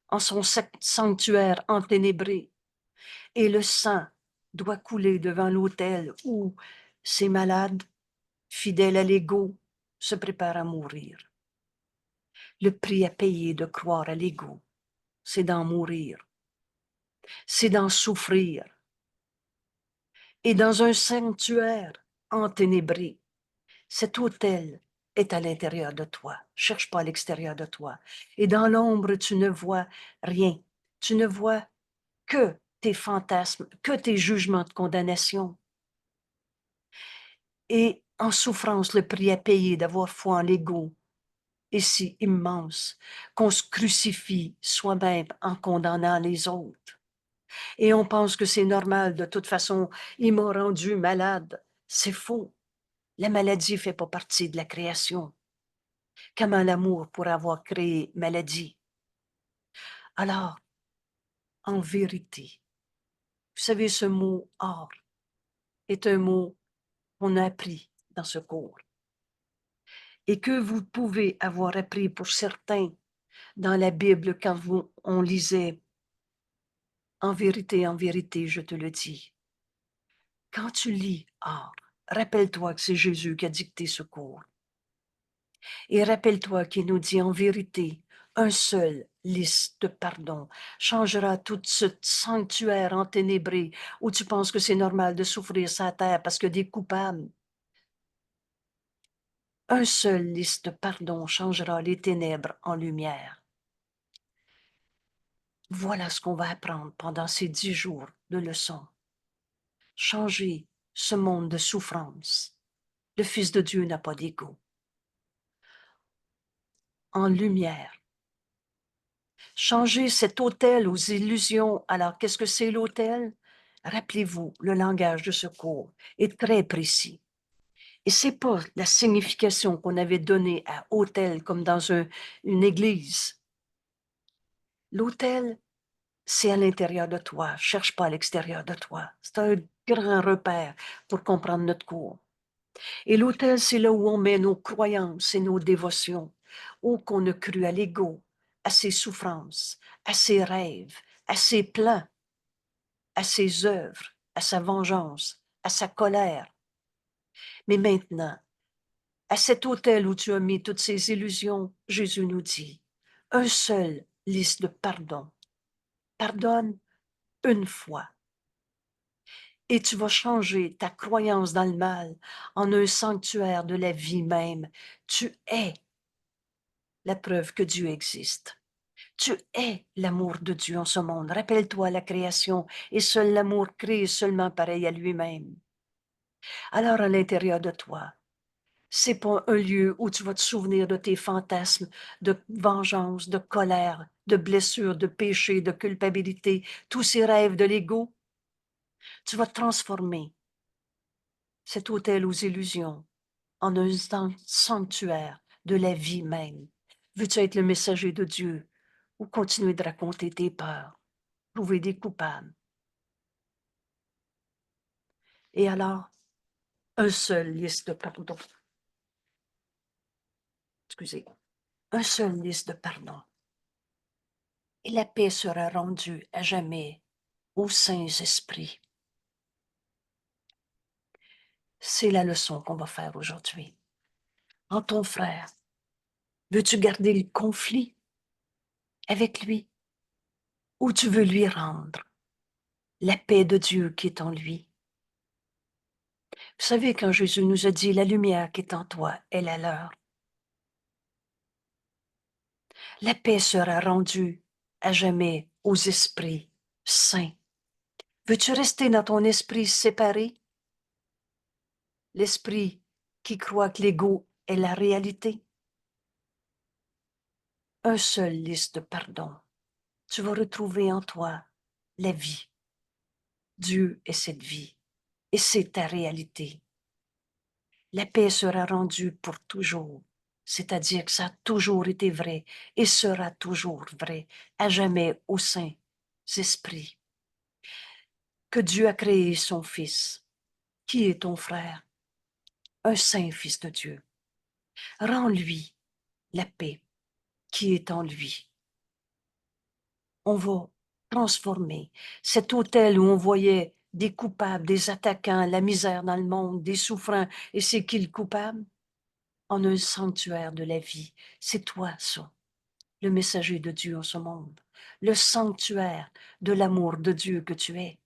en son sanctuaire enténébré. Et le sang doit couler devant l'autel où ces malades, fidèles à l'ego, se préparent à mourir. Le prix à payer de croire à l'ego, c'est d'en mourir, c'est d'en souffrir. Et dans un sanctuaire enténébré, cet autel est à l'intérieur de toi. Cherche pas à l'extérieur de toi. Et dans l'ombre, tu ne vois rien. Tu ne vois que tes fantasmes, que tes jugements de condamnation. Et en souffrance, le prix à payer d'avoir foi en l'ego est si immense qu'on se crucifie soi-même en condamnant les autres. Et on pense que c'est normal, de toute façon, il m'a rendu malade. C'est faux. La maladie ne fait pas partie de la création. Comment l'amour pourrait avoir créé maladie? Alors, en vérité, vous savez, ce mot « or » est un mot qu'on a appris dans ce cours et que vous pouvez avoir appris pour certains dans la Bible quand on lisait « En vérité, je te le dis ». Quand tu lis « or », rappelle-toi que c'est Jésus qui a dicté ce cours. Et rappelle-toi qu'il nous dit en vérité, un seul lys de pardon changera tout ce sanctuaire enténébré où tu penses que c'est normal de souffrir sa terre parce que des coupables. Un seul lys de pardon changera les ténèbres en lumière. Voilà ce qu'on va apprendre pendant ces 10 jours de leçons. Changer ce monde de souffrance. Le Fils de Dieu n'a pas d'ego. En lumière. Changer cet autel aux illusions. Alors, qu'est-ce que c'est l'autel? Rappelez-vous, le langage de ce cours est très précis. Et c'est pas la signification qu'on avait donnée à autel comme dans une église. L'autel, c'est à l'intérieur de toi. Cherche pas à l'extérieur de toi. C'est un grand repère pour comprendre notre cours. Et l'autel, c'est là où on met nos croyances et nos dévotions, où qu'on a cru à l'ego, à ses souffrances, à ses rêves, à ses plans, à ses œuvres, à sa vengeance, à sa colère. Mais maintenant, à cet autel où tu as mis toutes ces illusions, Jésus nous dit, un seul liste de pardon. Pardonne une fois. Et tu vas changer ta croyance dans le mal en un sanctuaire de la vie même. Tu es la preuve que Dieu existe. Tu es l'amour de Dieu en ce monde. Rappelle-toi la création et seul l'amour crée seulement pareil à lui-même. Alors à l'intérieur de toi, c'est pas un lieu où tu vas te souvenir de tes fantasmes, de vengeance, de colère, de blessures, de péché, de culpabilité, tous ces rêves de l'ego. Tu vas transformer cet hôtel aux illusions en un sanctuaire de la vie même. Veux-tu être le messager de Dieu ou continuer de raconter tes peurs, trouver des coupables? Et alors, un seul liste de pardon. Excusez. Un seul liste de pardon. Et la paix sera rendue à jamais aux saints esprits. C'est la leçon qu'on va faire aujourd'hui. En ton frère, veux-tu garder le conflit avec lui ou tu veux lui rendre la paix de Dieu qui est en lui? Vous savez, quand Jésus nous a dit, la lumière qui est en toi est la leur. La paix sera rendue à jamais aux esprits saints. Veux-tu rester dans ton esprit séparé? L'esprit qui croit que l'ego est la réalité? Un seul liste de pardon. Tu vas retrouver en toi la vie. Dieu est cette vie et c'est ta réalité. La paix sera rendue pour toujours, c'est-à-dire que ça a toujours été vrai et sera toujours vrai, à jamais aux saints esprits. Que Dieu a créé son Fils. Qui est ton frère? Un saint Fils de Dieu. Rends-lui la paix qui est en lui. On va transformer cet hôtel où on voyait des coupables, des attaquants, la misère dans le monde, des souffrants, et c'est qui le coupable? En un sanctuaire de la vie. C'est toi, ça, le messager de Dieu en ce monde, le sanctuaire de l'amour de Dieu que tu es.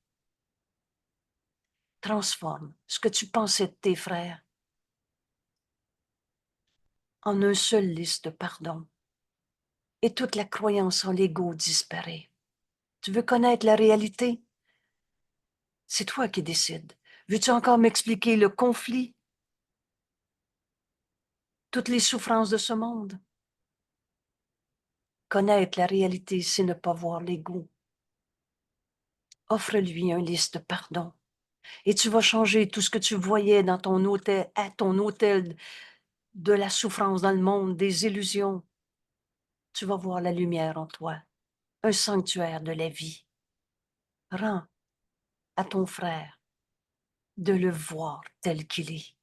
Transforme ce que tu pensais de tes frères en un seul liste de pardon. Et toute la croyance en l'ego disparaît. Tu veux connaître la réalité? C'est toi qui décides. Veux-tu encore m'expliquer le conflit, toutes les souffrances de ce monde? Connaître la réalité, c'est ne pas voir l'ego. Offre-lui un liste de pardon. Et tu vas changer tout ce que tu voyais dans ton hôtel, à ton hôtel de la souffrance dans le monde, des illusions. Tu vas voir la lumière en toi, un sanctuaire de la vie. Rends à ton frère de le voir tel qu'il est.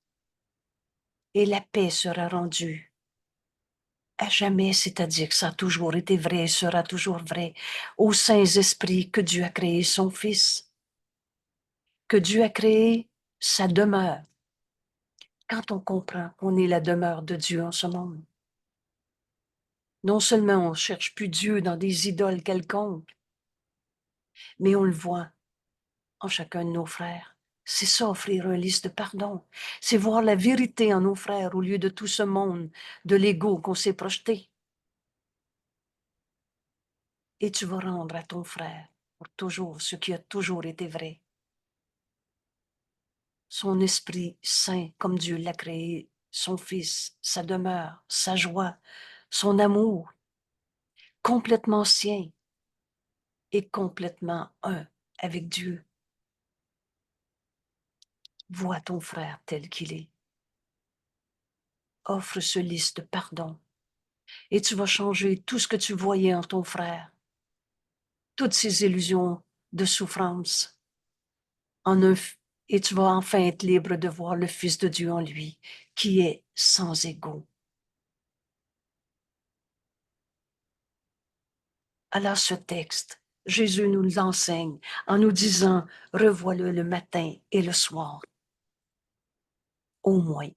Et la paix sera rendue à jamais, c'est-à-dire que ça a toujours été vrai et sera toujours vrai, aux saints esprits que Dieu a créé son Fils, que Dieu a créé sa demeure. Quand on comprend qu'on est la demeure de Dieu en ce monde, non seulement on ne cherche plus Dieu dans des idoles quelconques, mais on le voit en chacun de nos frères. C'est ça, offrir un liste de pardon. C'est voir la vérité en nos frères au lieu de tout ce monde de l'ego qu'on s'est projeté. Et tu vas rendre à ton frère pour toujours ce qui a toujours été vrai. Son esprit saint, comme Dieu l'a créé, son Fils, sa demeure, sa joie, son amour, complètement sien et complètement un avec Dieu. Vois ton frère tel qu'il est. Offre ce liste de pardon et tu vas changer tout ce que tu voyais en ton frère, toutes ces illusions de souffrance en un, et tu vas enfin être libre de voir le Fils de Dieu en lui, qui est sans égaux. Alors ce texte, Jésus nous l'enseigne en nous disant, revois-le le matin et le soir, au moins.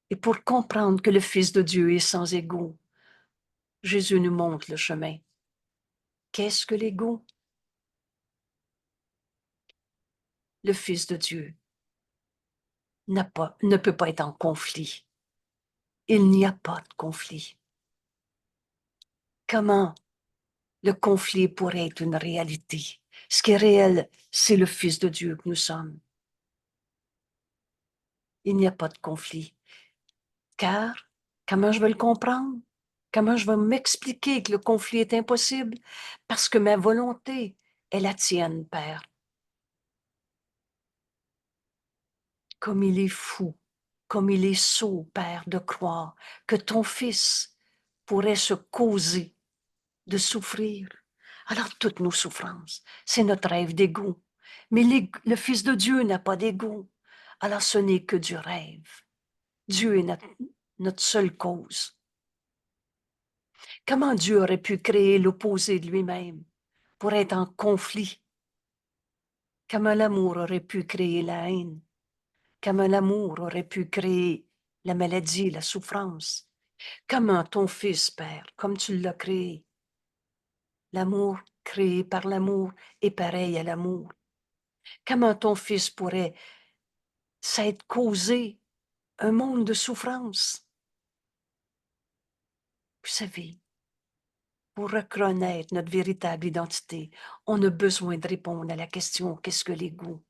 Et pour comprendre que le Fils de Dieu est sans égaux, Jésus nous montre le chemin. Qu'est-ce que l'ego? Le Fils de Dieu ne peut pas être en conflit. Il n'y a pas de conflit. Comment le conflit pourrait être une réalité? Ce qui est réel, c'est le Fils de Dieu que nous sommes. Il n'y a pas de conflit. Car, comment je vais le comprendre? Comment je vais m'expliquer que le conflit est impossible? Parce que ma volonté est la tienne, Père. Comme il est fou, comme il est sot, Père, de croire que ton Fils pourrait se causer de souffrir. Alors, toutes nos souffrances, c'est notre rêve d'ego. Mais le Fils de Dieu n'a pas d'ego. Alors, ce n'est que du rêve. Dieu est notre seule cause. Comment Dieu aurait pu créer l'opposé de lui-même pour être en conflit? Comment l'amour aurait pu créer la haine? Comment l'amour aurait pu créer la maladie, la souffrance? Comment ton Fils, Père, comme tu l'as créé, l'amour créé par l'amour est pareil à l'amour? Comment ton Fils pourrait s'être causé un monde de souffrance? Vous savez, pour reconnaître notre véritable identité, on a besoin de répondre à la question « Qu'est-ce que l'ego ?»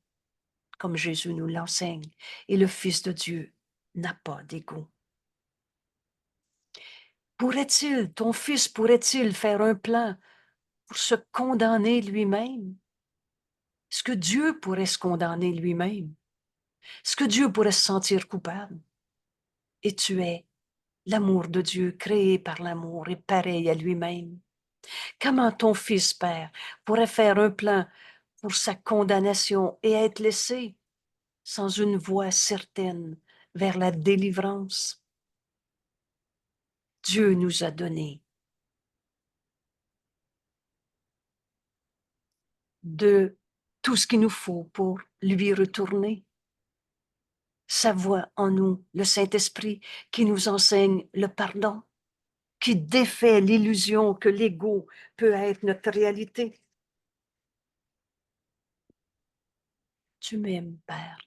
comme Jésus nous l'enseigne. Et le Fils de Dieu n'a pas d'ego. Ton Fils pourrait-il faire un plan pour se condamner lui-même? Est-ce que Dieu pourrait se condamner lui-même? Est-ce que Dieu pourrait se sentir coupable? Et tu es l'amour de Dieu, créé par l'amour, et pareil à lui-même. Comment ton Fils, Père, pourrait faire un plan pour sa condamnation et être laissé sans une voie certaine vers la délivrance? Dieu nous a donné de tout ce qu'il nous faut pour lui retourner. Sa voix en nous, le Saint-Esprit, qui nous enseigne le pardon, qui défait l'illusion que l'ego peut être notre réalité. Tu m'aimes, Père,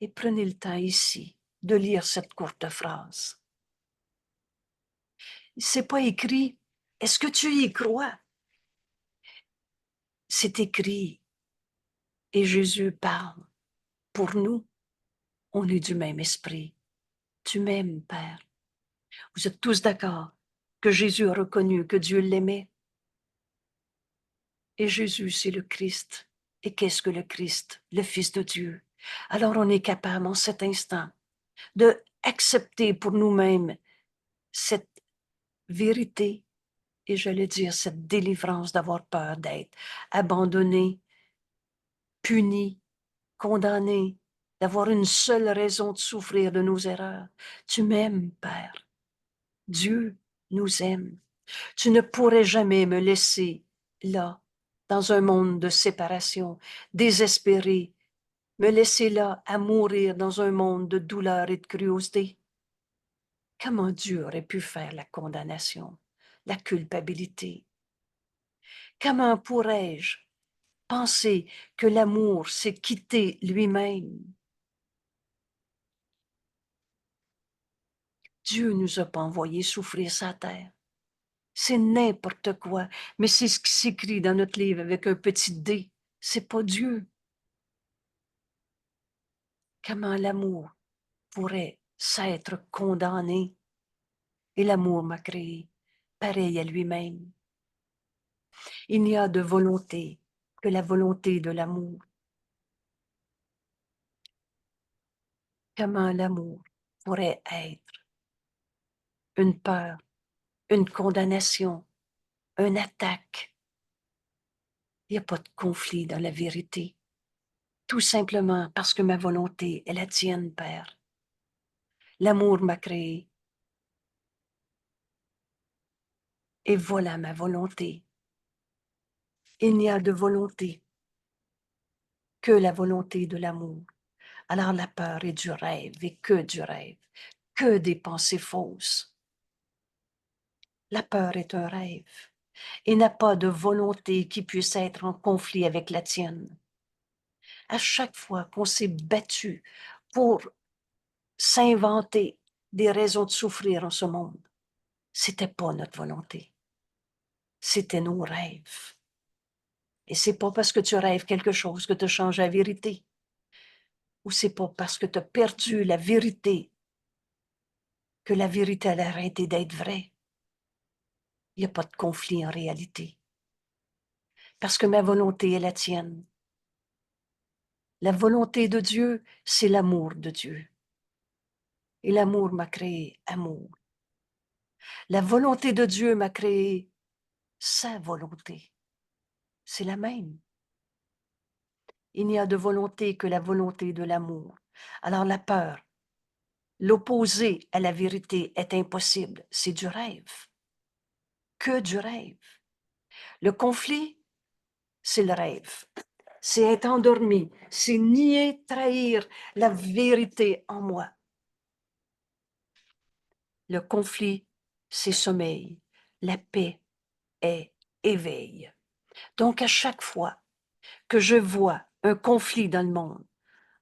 et prenez le temps ici de lire cette courte phrase. C'est pas écrit. Est-ce que tu y crois? C'est écrit et Jésus parle. Pour nous, on est du même esprit. Tu m'aimes, Père. Vous êtes tous d'accord que Jésus a reconnu que Dieu l'aimait. Et Jésus, c'est le Christ. Et qu'est-ce que le Christ? Le Fils de Dieu. Alors on est capable en cet instant de accepter pour nous-mêmes cette vérité et j'allais dire cette délivrance d'avoir peur d'être abandonné, puni, condamné, d'avoir une seule raison de souffrir de nos erreurs. Tu m'aimes, Père. Dieu nous aime. Tu ne pourrais jamais me laisser là, dans un monde de séparation, désespéré, me laisser là à mourir dans un monde de douleur et de cruauté. Comment Dieu aurait pu faire la condamnation, la culpabilité? Comment pourrais-je penser que l'amour s'est quitté lui-même? Dieu ne nous a pas envoyé souffrir sa terre. C'est n'importe quoi, mais c'est ce qui s'écrit dans notre livre avec un petit D. C'est pas Dieu. Comment l'amour pourrait s'être condamné? Et l'amour m'a créé, pareil à lui-même. Il n'y a de volonté que la volonté de l'amour. Comment l'amour pourrait être une peur, une condamnation, une attaque? Il n'y a pas de conflit dans la vérité. Tout simplement parce que ma volonté est la tienne, Père. L'amour m'a créé. Et voilà ma volonté. Il n'y a de volonté que la volonté de l'amour. Alors la peur est du rêve et que du rêve, que des pensées fausses. La peur est un rêve et n'a pas de volonté qui puisse être en conflit avec la tienne. À chaque fois qu'on s'est battu pour s'inventer des raisons de souffrir en ce monde, c'était pas notre volonté. C'était nos rêves. Et c'est pas parce que tu rêves quelque chose que tu changes la vérité. Ou c'est pas parce que tu as perdu la vérité que la vérité a arrêté d'être vraie. Il n'y a pas de conflit en réalité. Parce que ma volonté est la tienne. La volonté de Dieu, c'est l'amour de Dieu. Et l'amour m'a créé amour. La volonté de Dieu m'a créé sa volonté. C'est la même. Il n'y a de volonté que la volonté de l'amour. Alors la peur, l'opposé à la vérité est impossible. C'est du rêve. Que du rêve. Le conflit, c'est le rêve. C'est être endormi. C'est nier, trahir la vérité en moi. Le conflit, c'est sommeil. La paix est éveil. Donc, à chaque fois que je vois un conflit dans le monde,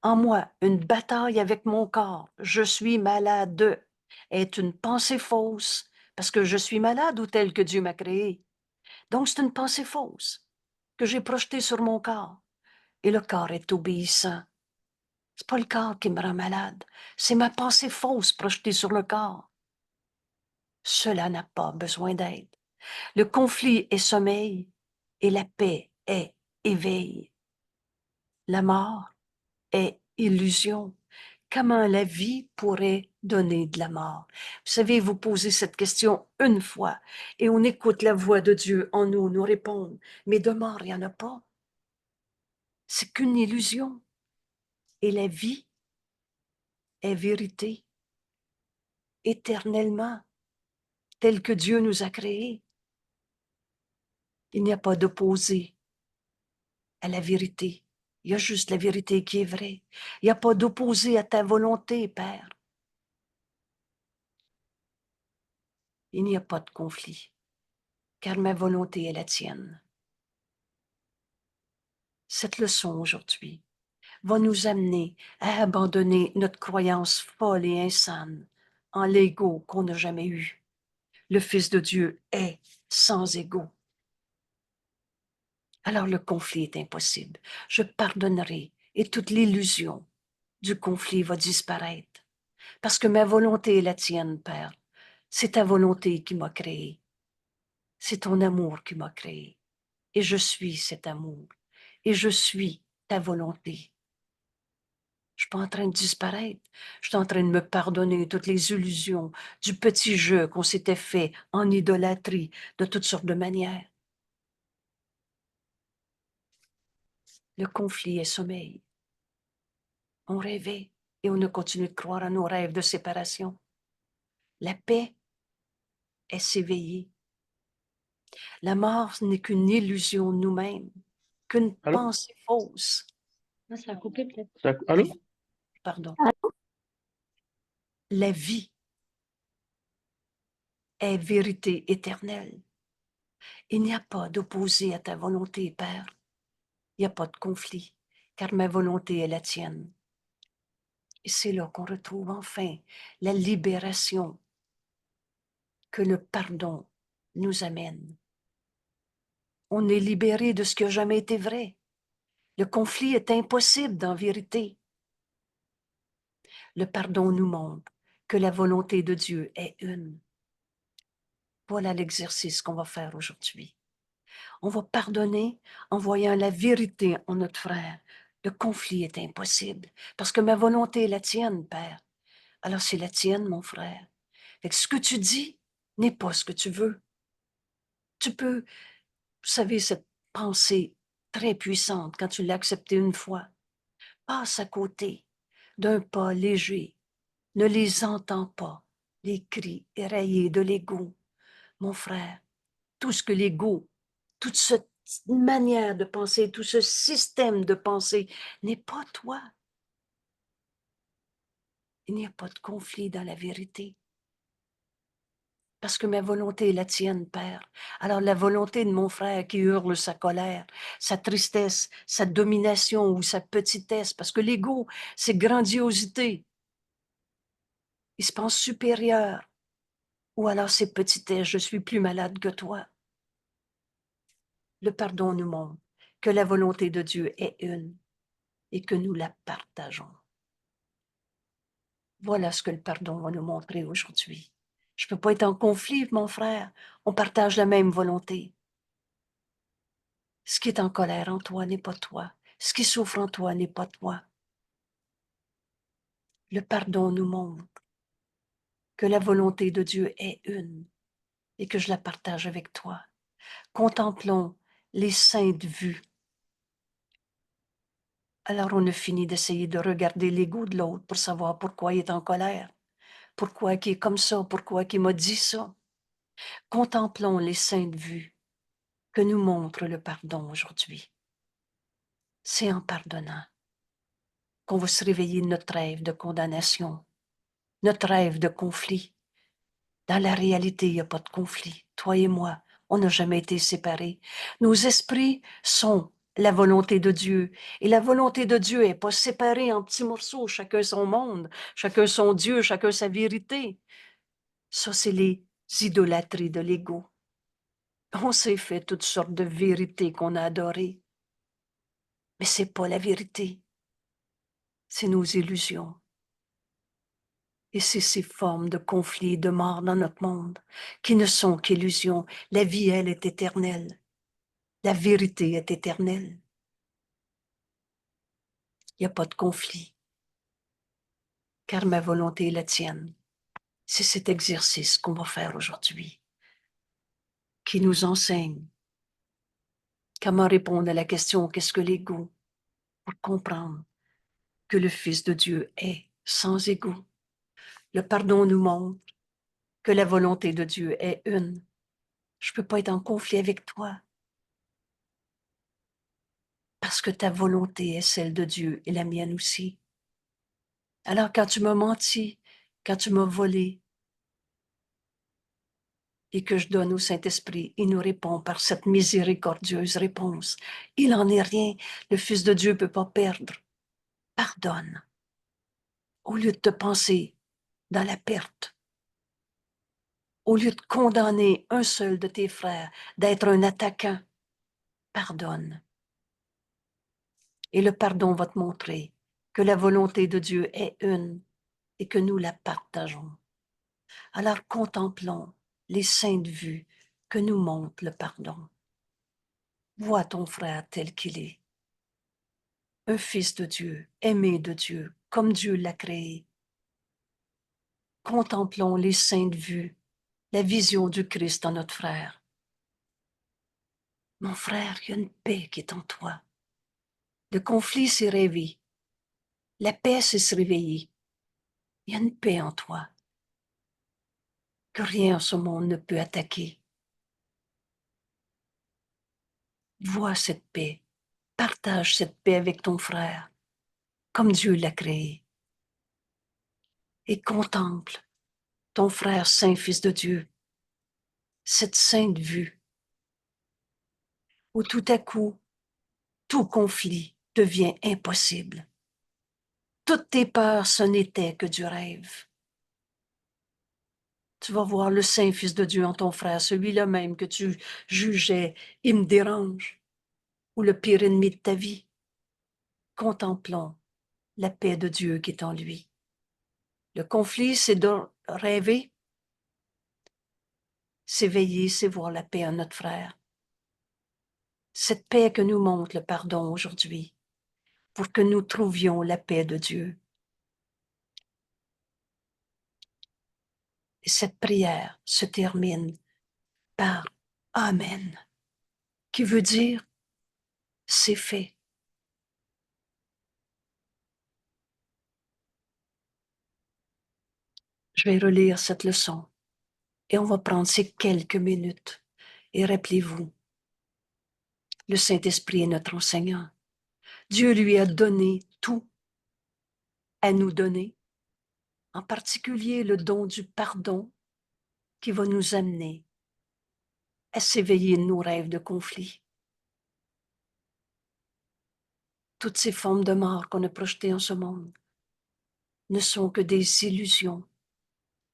en moi, une bataille avec mon corps, je suis malade, est une pensée fausse, parce que je suis malade ou tel que Dieu m'a créé. Donc, c'est une pensée fausse que j'ai projetée sur mon corps. Et le corps est obéissant. C'est pas le corps qui me rend malade, c'est ma pensée fausse projetée sur le corps. Cela n'a pas besoin d'aide. Le conflit est sommeil et la paix est éveil. La mort est illusion. Comment la vie pourrait donner de la mort? Vous savez, vous posez cette question une fois et on écoute la voix de Dieu en nous, nous répondre. Mais de mort, il n'y en a pas. C'est qu'une illusion. Et la vie est vérité éternellement, telle que Dieu nous a créés. Il n'y a pas d'opposé à la vérité. Il y a juste la vérité qui est vraie. Il n'y a pas d'opposé à ta volonté, Père. Il n'y a pas de conflit, car ma volonté est la tienne. Cette leçon aujourd'hui va nous amener à abandonner notre croyance folle et insane en l'ego qu'on n'a jamais eu. Le Fils de Dieu est sans ego. alors le conflit est impossible. Je pardonnerai et toute l'illusion du conflit va disparaître. Parce que ma volonté est la tienne, Père. C'est ta volonté qui m'a créé. C'est ton amour qui m'a créé. Et je suis cet amour. Et je suis ta volonté. Je suis pas en train de disparaître. Je suis en train de me pardonner toutes les illusions du petit jeu qu'on s'était fait en idolâtrie de toutes sortes de manières. Le conflit est sommeil. On rêvait et on a continué de croire à nos rêves de séparation. La paix est s'éveiller. La mort n'est qu'une illusion de nous-mêmes, qu'une
Allô?
pensée fausse.
Ah, ça a coupé peut-être.
Allô?
Pardon. La vie est vérité éternelle. Il n'y a pas d'opposé à ta volonté, Père. Il n'y a pas de conflit, car ma volonté est la tienne. Et c'est là qu'on retrouve enfin la libération que le pardon nous amène. On est libéré de ce qui n'a jamais été vrai. Le conflit est impossible dans vérité. Le pardon nous montre que la volonté de Dieu est une. Voilà l'exercice qu'on va faire aujourd'hui. On va pardonner en voyant la vérité en notre frère. Le conflit est impossible parce que ma volonté est la tienne, Père. Alors c'est la tienne, mon frère. Fait que ce que tu dis n'est pas ce que tu veux. Tu peux, vous savez, cette pensée très puissante, quand tu l'as acceptée une fois, passe à côté d'un pas léger. Ne les entends pas, les cris éraillés de l'ego. Mon frère, tout ce que l'ego, toute cette manière de penser, tout ce système de pensée n'est pas toi. Il n'y a pas de conflit dans la vérité. Parce que ma volonté est la tienne, Père. Alors la volonté de mon frère qui hurle sa colère, sa tristesse, sa domination ou sa petitesse, parce que l'ego, c'est grandiosité. Il se pense supérieur. Ou alors c'est petitesse, je suis plus malade que toi. Le pardon nous montre que la volonté de Dieu est une et que nous la partageons. Voilà ce que le pardon va nous montrer aujourd'hui. Je ne peux pas être en conflit, mon frère. On partage la même volonté. Ce qui est en colère en toi n'est pas toi. Ce qui souffre en toi n'est pas toi. Le pardon nous montre que la volonté de Dieu est une et que je la partage avec toi. Contemplons les saintes vues. Alors on a fini d'essayer de regarder l'ego de l'autre pour savoir pourquoi il est en colère, pourquoi il est comme ça, pourquoi il m'a dit ça. Contemplons les saintes vues que nous montre le pardon aujourd'hui. C'est en pardonnant qu'on va se réveiller de notre rêve de condamnation, notre rêve de conflit. Dans la réalité, il n'y a pas de conflit. Toi et moi, on n'a jamais été séparés. Nos esprits sont la volonté de Dieu. Et la volonté de Dieu n'est pas séparée en petits morceaux, chacun son monde, chacun son Dieu, chacun sa vérité. Ça, c'est les idolâtries de l'ego. On s'est fait toutes sortes de vérités qu'on a adorées. Mais c'est pas la vérité. C'est nos illusions. Et c'est ces formes de conflits et de mort dans notre monde qui ne sont qu'illusions. La vie, elle, est éternelle. La vérité est éternelle. Il n'y a pas de conflit, car ma volonté est la tienne. C'est cet exercice qu'on va faire aujourd'hui, qui nous enseigne comment répondre à la question « Qu'est-ce que l'ego ?» pour comprendre que le Fils de Dieu est sans ego. Le pardon nous montre que la volonté de Dieu est une. Je ne peux pas être en conflit avec toi parce que ta volonté est celle de Dieu et la mienne aussi. Alors quand tu m'as menti, quand tu m'as volé, et que je donne au Saint-Esprit, il nous répond par cette miséricordieuse réponse. Il n'en est rien. Le Fils de Dieu ne peut pas perdre. Pardonne. Au lieu de te penser dans la perte, au lieu de condamner un seul de tes frères, d'être un attaquant, pardonne. Et le pardon va te montrer que la volonté de Dieu est une et que nous la partageons. Alors contemplons les saintes vues que nous montre le pardon. Vois ton frère tel qu'il est, un fils de Dieu, aimé de Dieu, comme Dieu l'a créé. Contemplons les saintes vues, la vision du Christ en notre frère. Mon frère, il y a une paix qui est en toi. Le conflit s'est rêvé. La paix s'est réveillée. Il y a une paix en toi que rien en ce monde ne peut attaquer. Vois cette paix. Partage cette paix avec ton frère, comme Dieu l'a créé. Et contemple ton frère saint fils de Dieu, cette sainte vue, où tout à coup, tout conflit devient impossible. Toutes tes peurs, ce n'était que du rêve. Tu vas voir le saint fils de Dieu en ton frère, celui-là même que tu jugeais, il me dérange, ou le pire ennemi de ta vie. Contemplons la paix de Dieu qui est en lui. Le conflit, c'est de rêver. S'éveiller, c'est voir la paix en notre frère. Cette paix que nous montre le pardon aujourd'hui, pour que nous trouvions la paix de Dieu. Et cette prière se termine par Amen, qui veut dire c'est fait. Je vais relire cette leçon et on va prendre ces quelques minutes. Et rappelez-vous, le Saint-Esprit est notre enseignant. Dieu lui a donné tout à nous donner, en particulier le don du pardon qui va nous amener à s'éveiller de nos rêves de conflit. Toutes ces formes de mort qu'on a projetées en ce monde ne sont que des illusions.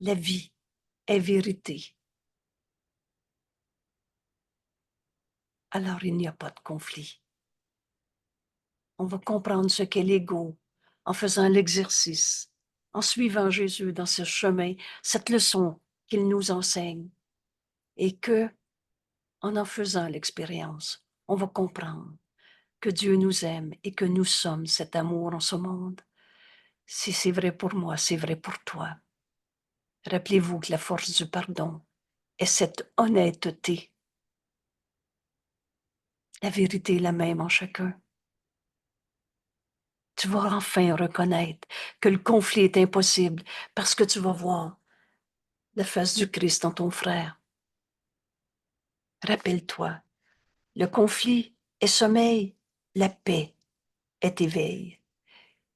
La vie est vérité. Alors il n'y a pas de conflit. On va comprendre ce qu'est l'ego en faisant l'exercice, en suivant Jésus dans ce chemin, cette leçon qu'il nous enseigne, et que, en faisant l'expérience, on va comprendre que Dieu nous aime et que nous sommes cet amour en ce monde. Si c'est vrai pour moi, c'est vrai pour toi. Rappelez-vous que la force du pardon est cette honnêteté. La vérité est la même en chacun. Tu vas enfin reconnaître que le conflit est impossible parce que tu vas voir la face du Christ en ton frère. Rappelle-toi, le conflit est sommeil, la paix est éveil.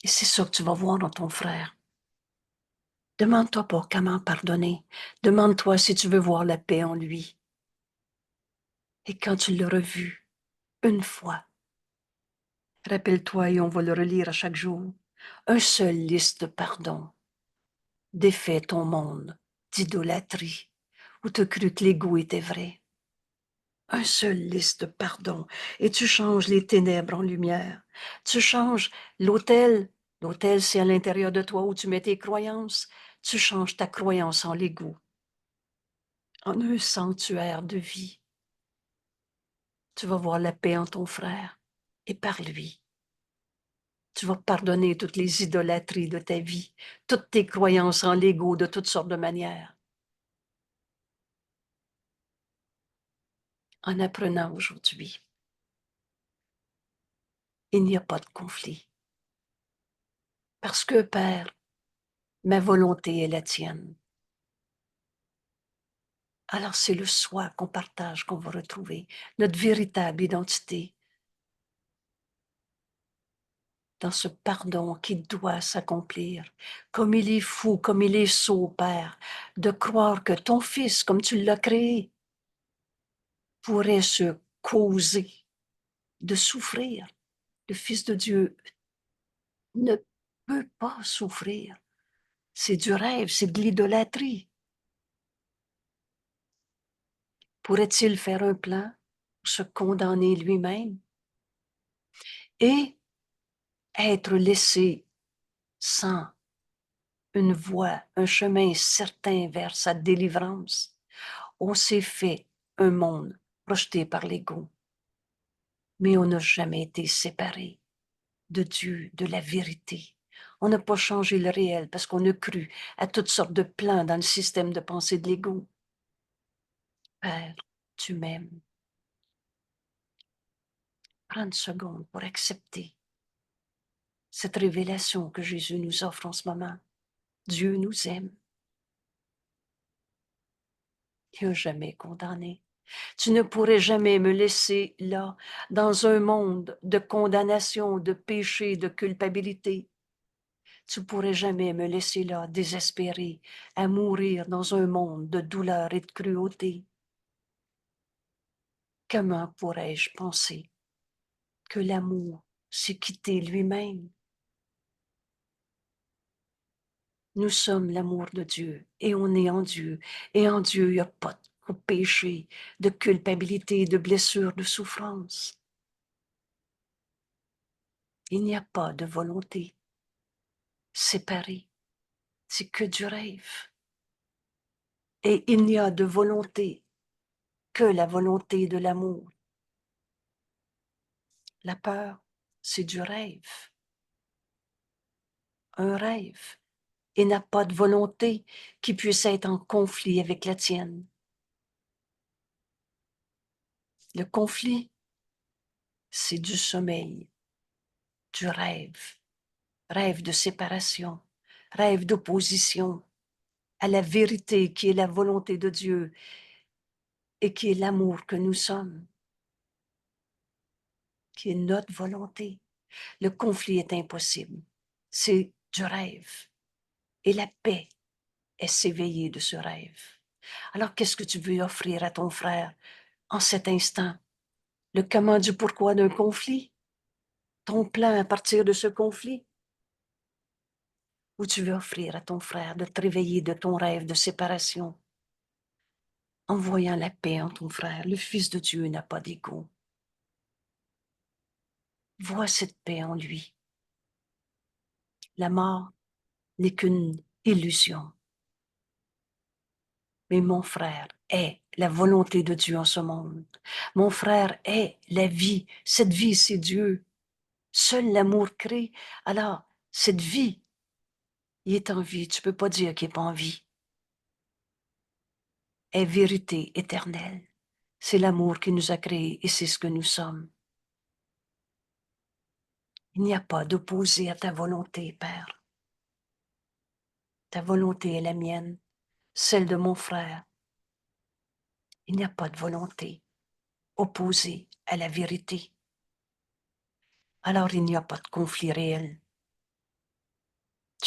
Et c'est ça que tu vas voir dans ton frère. Demande-toi pas comment pardonner. Demande-toi si tu veux voir la paix en lui. Et quand tu l'auras vu, une fois, rappelle-toi, et on va le relire à chaque jour, un seul liste de pardon défait ton monde d'idolâtrie où tu as cru que l'ego était vrai. Un seul liste de pardon et tu changes les ténèbres en lumière. Tu changes l'autel. L'autel, c'est à l'intérieur de toi où tu mets tes croyances. Tu changes ta croyance en l'ego, en un sanctuaire de vie. Tu vas voir la paix en ton frère et par lui. Tu vas pardonner toutes les idolâtries de ta vie, toutes tes croyances en l'ego de toutes sortes de manières. En apprenant aujourd'hui, il n'y a pas de conflit. Parce que, Père, ma volonté est la tienne. Alors c'est le soi qu'on partage qu'on va retrouver, notre véritable identité, dans ce pardon qui doit s'accomplir. Comme il est fou, comme il est sot, Père, de croire que ton Fils, comme tu l'as créé, pourrait se causer de souffrir. Le Fils de Dieu ne peut pas souffrir. C'est du rêve, c'est de l'idolâtrie. Pourrait-il faire un plan? pour se condamner lui-même et être laissé sans une voie, un chemin certain vers sa délivrance. On s'est fait un monde projeté par l'ego, mais on n'a jamais été séparé de Dieu, de la vérité. On n'a pas changé le réel parce qu'on a cru à toutes sortes de plans dans le système de pensée de l'ego. Père, tu m'aimes. Prends une seconde pour accepter cette révélation que Jésus nous offre en ce moment. Dieu nous aime. Il n'a jamais condamné. Tu ne pourrais jamais me laisser là, dans un monde de condamnation, de péché, de culpabilité. Tu pourrais jamais me laisser là, désespéré, à mourir dans un monde de douleur et de cruauté. Comment pourrais-je penser que l'amour s'est quitté lui-même? Nous sommes l'amour de Dieu et on est en Dieu. Et en Dieu, il n'y a pas de péché, de culpabilité, de blessure, de souffrance. Il n'y a pas de volonté séparée. C'est que du rêve. Et il n'y a de volonté que la volonté de l'amour. La peur, c'est du rêve. Un rêve. Et n'a pas de volonté qui puisse être en conflit avec la tienne. Le conflit, c'est du sommeil, du rêve, rêve de séparation, rêve d'opposition à la vérité qui est la volonté de Dieu et qui est l'amour que nous sommes, qui est notre volonté. Le conflit est impossible. C'est du rêve. Et la paix est s'éveiller de ce rêve. Alors, qu'est-ce que tu veux offrir à ton frère en cet instant? Le comment du pourquoi d'un conflit? Ton plan à partir de ce conflit? Ou tu veux offrir à ton frère de te réveiller de ton rêve de séparation en voyant la paix en ton frère? Le Fils de Dieu n'a pas d'ego. Vois cette paix en lui. La mort n'est qu'une illusion. Mais mon frère est la volonté de Dieu en ce monde. Mon frère est la vie. Cette vie, c'est Dieu. Seul l'amour crée. Alors, cette vie, il est en vie. Tu ne peux pas dire qu'il n'est pas en vie. Est vérité éternelle. C'est l'amour qui nous a créés et c'est ce que nous sommes. Il n'y a pas d'opposé à ta volonté, Père. Ta volonté est la mienne, celle de mon frère. Il n'y a pas de volonté opposée à la vérité. Alors il n'y a pas de conflit réel.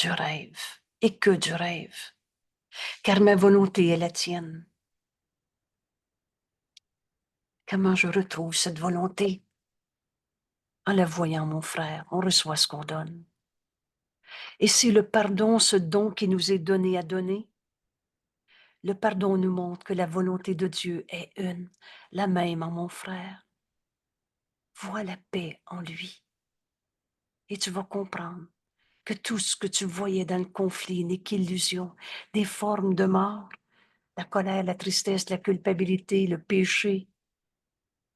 Du rêve, et que du rêve, car ma volonté est la tienne. Comment je retrouve cette volonté? En la voyant, mon frère, on reçoit ce qu'on donne. Et c'est le pardon, ce don qui nous est donné à donner. Le pardon nous montre que la volonté de Dieu est une, la même en mon frère. Vois la paix en lui. Et tu vas comprendre que tout ce que tu voyais dans le conflit n'est qu'illusion, des formes de mort, la colère, la tristesse, la culpabilité, le péché,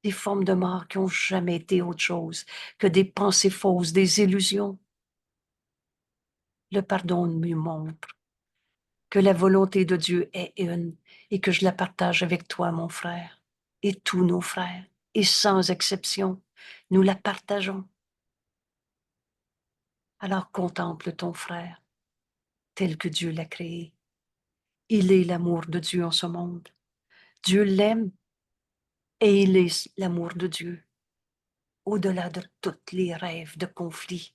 des formes de mort qui n'ont jamais été autre chose que des pensées fausses, des illusions. Le pardon nous montre que la volonté de Dieu est une et que je la partage avec toi, mon frère, et tous nos frères, et sans exception, nous la partageons. Alors contemple ton frère tel que Dieu l'a créé. Il est l'amour de Dieu en ce monde. Dieu l'aime et il est l'amour de Dieu, au-delà de tous les rêves de conflit.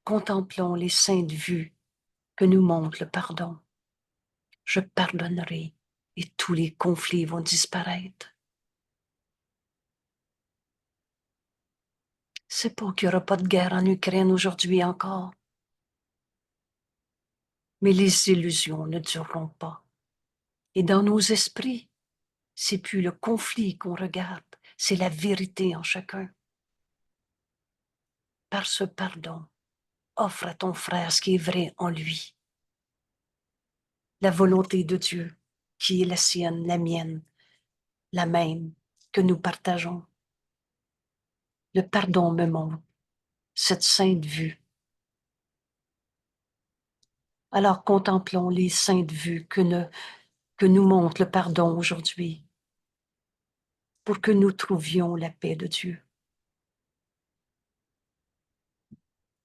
Contemplons les saintes vues que nous montre le pardon. Je pardonnerai et tous les conflits vont disparaître. C'est pas qu'il n'y aura pas de guerre en Ukraine aujourd'hui encore, mais les illusions ne dureront pas. Et dans nos esprits, C'est plus le conflit qu'on regarde, c'est la vérité en chacun. Par ce pardon, offre à ton frère ce qui est vrai en lui. La volonté de Dieu, qui est la sienne, la mienne, la même que nous partageons. Le pardon me montre cette sainte vue. Alors contemplons les saintes vues que nous montre le pardon aujourd'hui, pour que nous trouvions la paix de Dieu.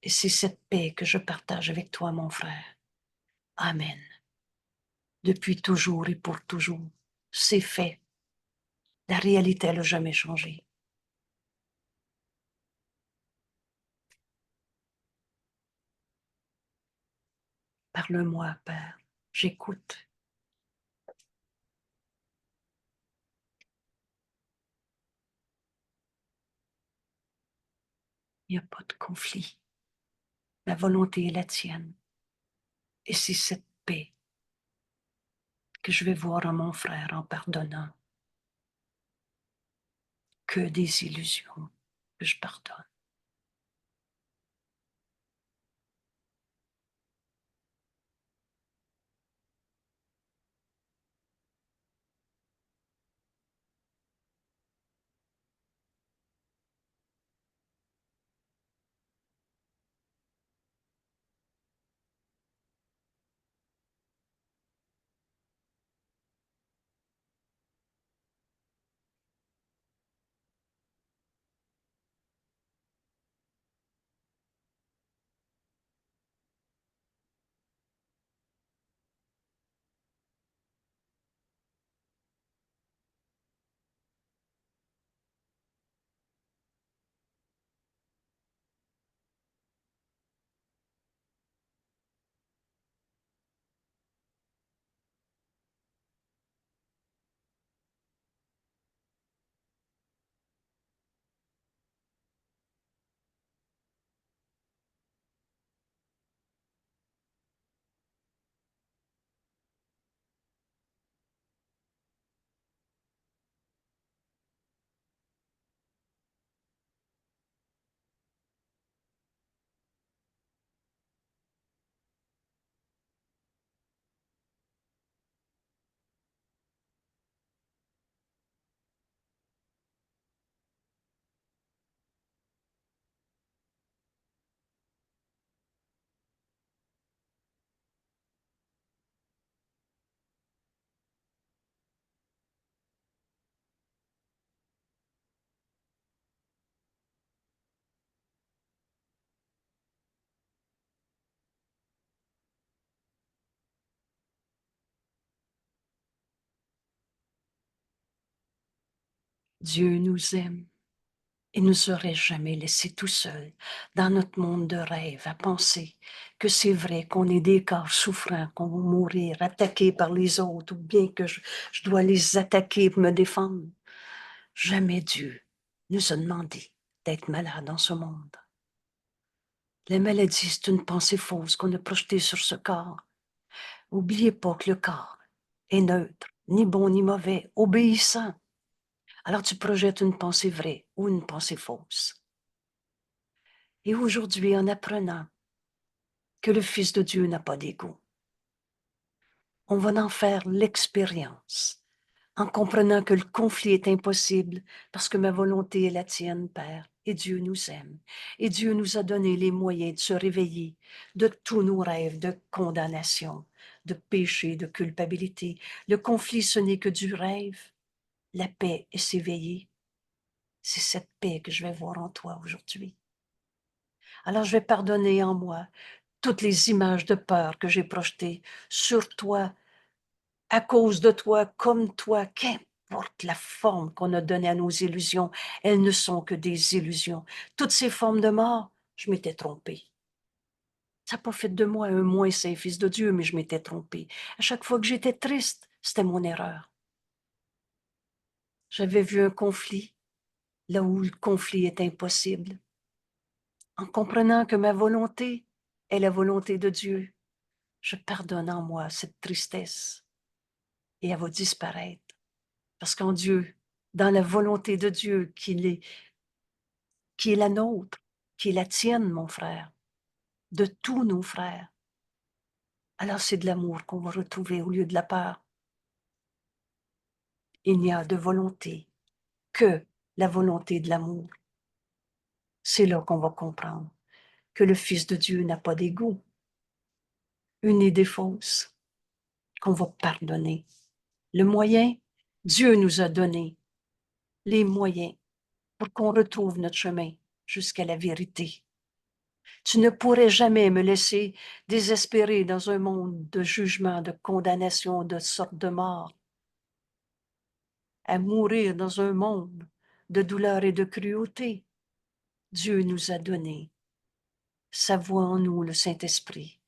Et c'est cette paix que je partage avec toi, mon frère. Amen. Depuis toujours et pour toujours, c'est fait. La réalité, elle n'a jamais changé. Parle-moi, Père. J'écoute. Il n'y a pas de conflit. La volonté est la tienne. Et c'est cette paix que je vais voir en mon frère en pardonnant. Que des illusions que je pardonne. Dieu nous aime et nous aurait jamais laissés tout seuls dans notre monde de rêve à penser que c'est vrai qu'on est des corps souffrants, qu'on va mourir, attaqués par les autres, ou bien que je dois les attaquer pour me défendre. Jamais Dieu nous a demandé d'être malades dans ce monde. La maladie, c'est une pensée fausse qu'on a projetée sur ce corps. Oubliez pas que le corps est neutre, ni bon ni mauvais, obéissant. Alors tu projettes une pensée vraie ou une pensée fausse. Et aujourd'hui, en apprenant que le Fils de Dieu n'a pas d'ego, on va en faire l'expérience, en comprenant que le conflit est impossible parce que ma volonté est la tienne, Père, et Dieu nous aime. Et Dieu nous a donné les moyens de se réveiller de tous nos rêves de condamnation, de péché, de culpabilité. Le conflit, ce n'est que du rêve. La paix est s'éveiller. C'est cette paix que je vais voir en toi aujourd'hui. Alors je vais pardonner en moi toutes les images de peur que j'ai projetées sur toi, à cause de toi, comme toi, qu'importe la forme qu'on a donnée à nos illusions, elles ne sont que des illusions. Toutes ces formes de mort, je m'étais trompée. Ça n'a pas fait de moi un moins saint fils de Dieu, mais je m'étais trompée. À chaque fois que j'étais triste, c'était mon erreur. J'avais vu un conflit, là où le conflit est impossible. En comprenant que ma volonté est la volonté de Dieu, je pardonne en moi cette tristesse et elle va disparaître. Parce qu'en Dieu, dans la volonté de Dieu qui est la nôtre, qui est la tienne, mon frère, de tous nos frères, alors c'est de l'amour qu'on va retrouver au lieu de la peur. Il n'y a de volonté que la volonté de l'amour. C'est là qu'on va comprendre que le Fils de Dieu n'a pas d'égout, une idée fausse, qu'on va pardonner. Le moyen, Dieu nous a donné les moyens pour qu'on retrouve notre chemin jusqu'à la vérité. Tu ne pourrais jamais me laisser désespérer dans un monde de jugement, de condamnation, de sorte de mort, à mourir dans un monde de douleur et de cruauté. Dieu nous a donné sa voix en nous, le Saint-Esprit,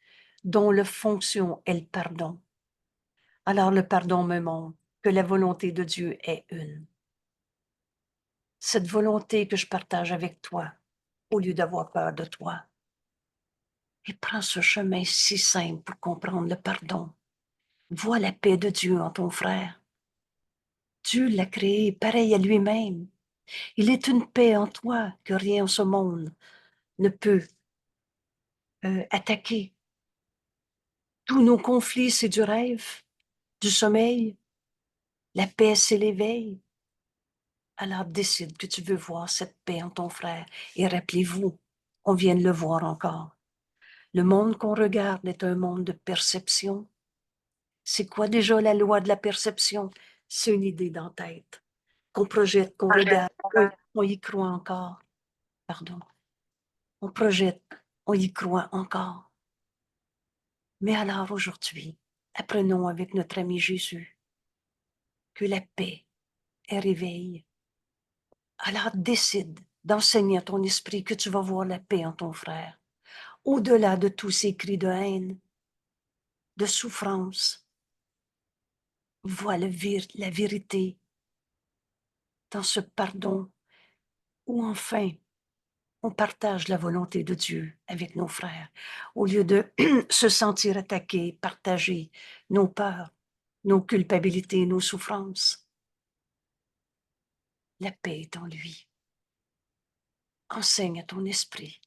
dont la fonction est le pardon. Alors le pardon me montre que la volonté de Dieu est une. Cette volonté que je partage avec toi, au lieu d'avoir peur de toi. Et prends ce chemin si simple pour comprendre le pardon. Vois la paix de Dieu en ton frère. Dieu l'a créé pareil à lui-même. Il est une paix en toi que rien en ce monde ne peut attaquer. Tous nos conflits, c'est du rêve, du sommeil. La paix, c'est l'éveil. Alors décide que tu veux voir cette paix en ton frère. Et rappelez-vous, on vient de le voir encore. Le monde qu'on regarde est un monde de perception. C'est quoi déjà la loi de la perception? C'est une idée dans la tête, qu'on projette, qu'on regarde, on y croit encore. Pardon. On projette, on y croit encore. Mais alors aujourd'hui, apprenons avec notre ami Jésus que la paix est réveil. Alors décide d'enseigner à ton esprit que tu vas voir la paix en ton frère, au-delà de tous ces cris de haine, de souffrance. Vois la vérité dans ce pardon où enfin on partage la volonté de Dieu avec nos frères, au lieu de se sentir attaqué, partager nos peurs, nos culpabilités, nos souffrances. La paix est en lui. Enseigne à ton esprit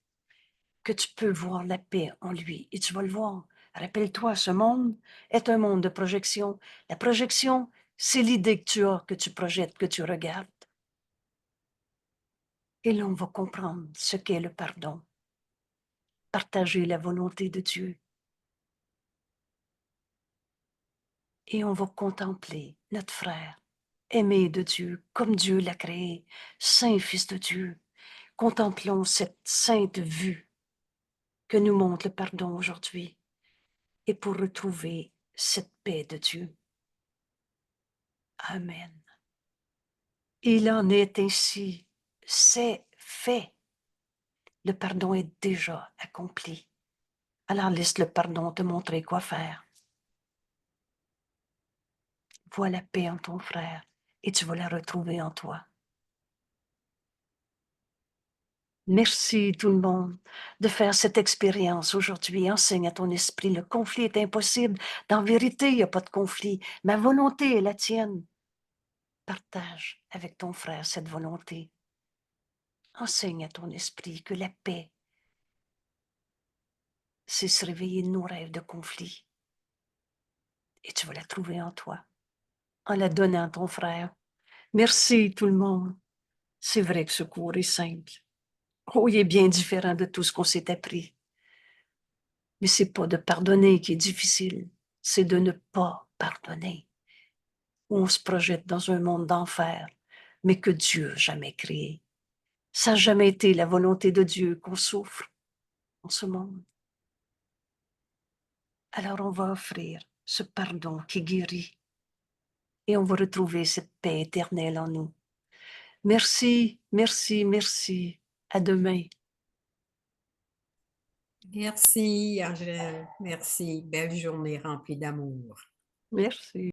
que tu peux voir la paix en lui et tu vas le voir. Rappelle-toi, ce monde est un monde de projection. La projection, c'est l'idée que tu as, que tu projettes, que tu regardes. Et là, on va comprendre ce qu'est le pardon. Partager la volonté de Dieu. Et on va contempler notre frère, aimé de Dieu, comme Dieu l'a créé, Saint Fils de Dieu. Contemplons cette sainte vue que nous montre le pardon aujourd'hui et pour retrouver cette paix de Dieu. Amen. Il en est ainsi, c'est fait. Le pardon est déjà accompli. Alors laisse le pardon te montrer quoi faire. Vois la paix en ton frère et tu vas la retrouver en toi. Merci tout le monde de faire cette expérience aujourd'hui. Enseigne à ton esprit, le conflit est impossible. Dans vérité, il n'y a pas de conflit. Ma volonté est la tienne. Partage avec ton frère cette volonté. Enseigne à ton esprit que la paix, c'est se réveiller de nos rêves de conflit. Et tu vas la trouver en toi, en la donnant à ton frère. Merci tout le monde. C'est vrai que ce cours est simple. Oh, il est bien différent de tout ce qu'on s'est appris. Mais c'est pas de pardonner qui est difficile, c'est de ne pas pardonner. Où on se projette dans un monde d'enfer, mais que Dieu n'a jamais créé. Ça n'a jamais été la volonté de Dieu qu'on souffre en ce monde. Alors on va offrir ce pardon qui guérit et on va retrouver cette paix éternelle en nous. Merci, merci, merci. À demain.
Merci, Angèle. Merci. Belle journée remplie d'amour.
Merci.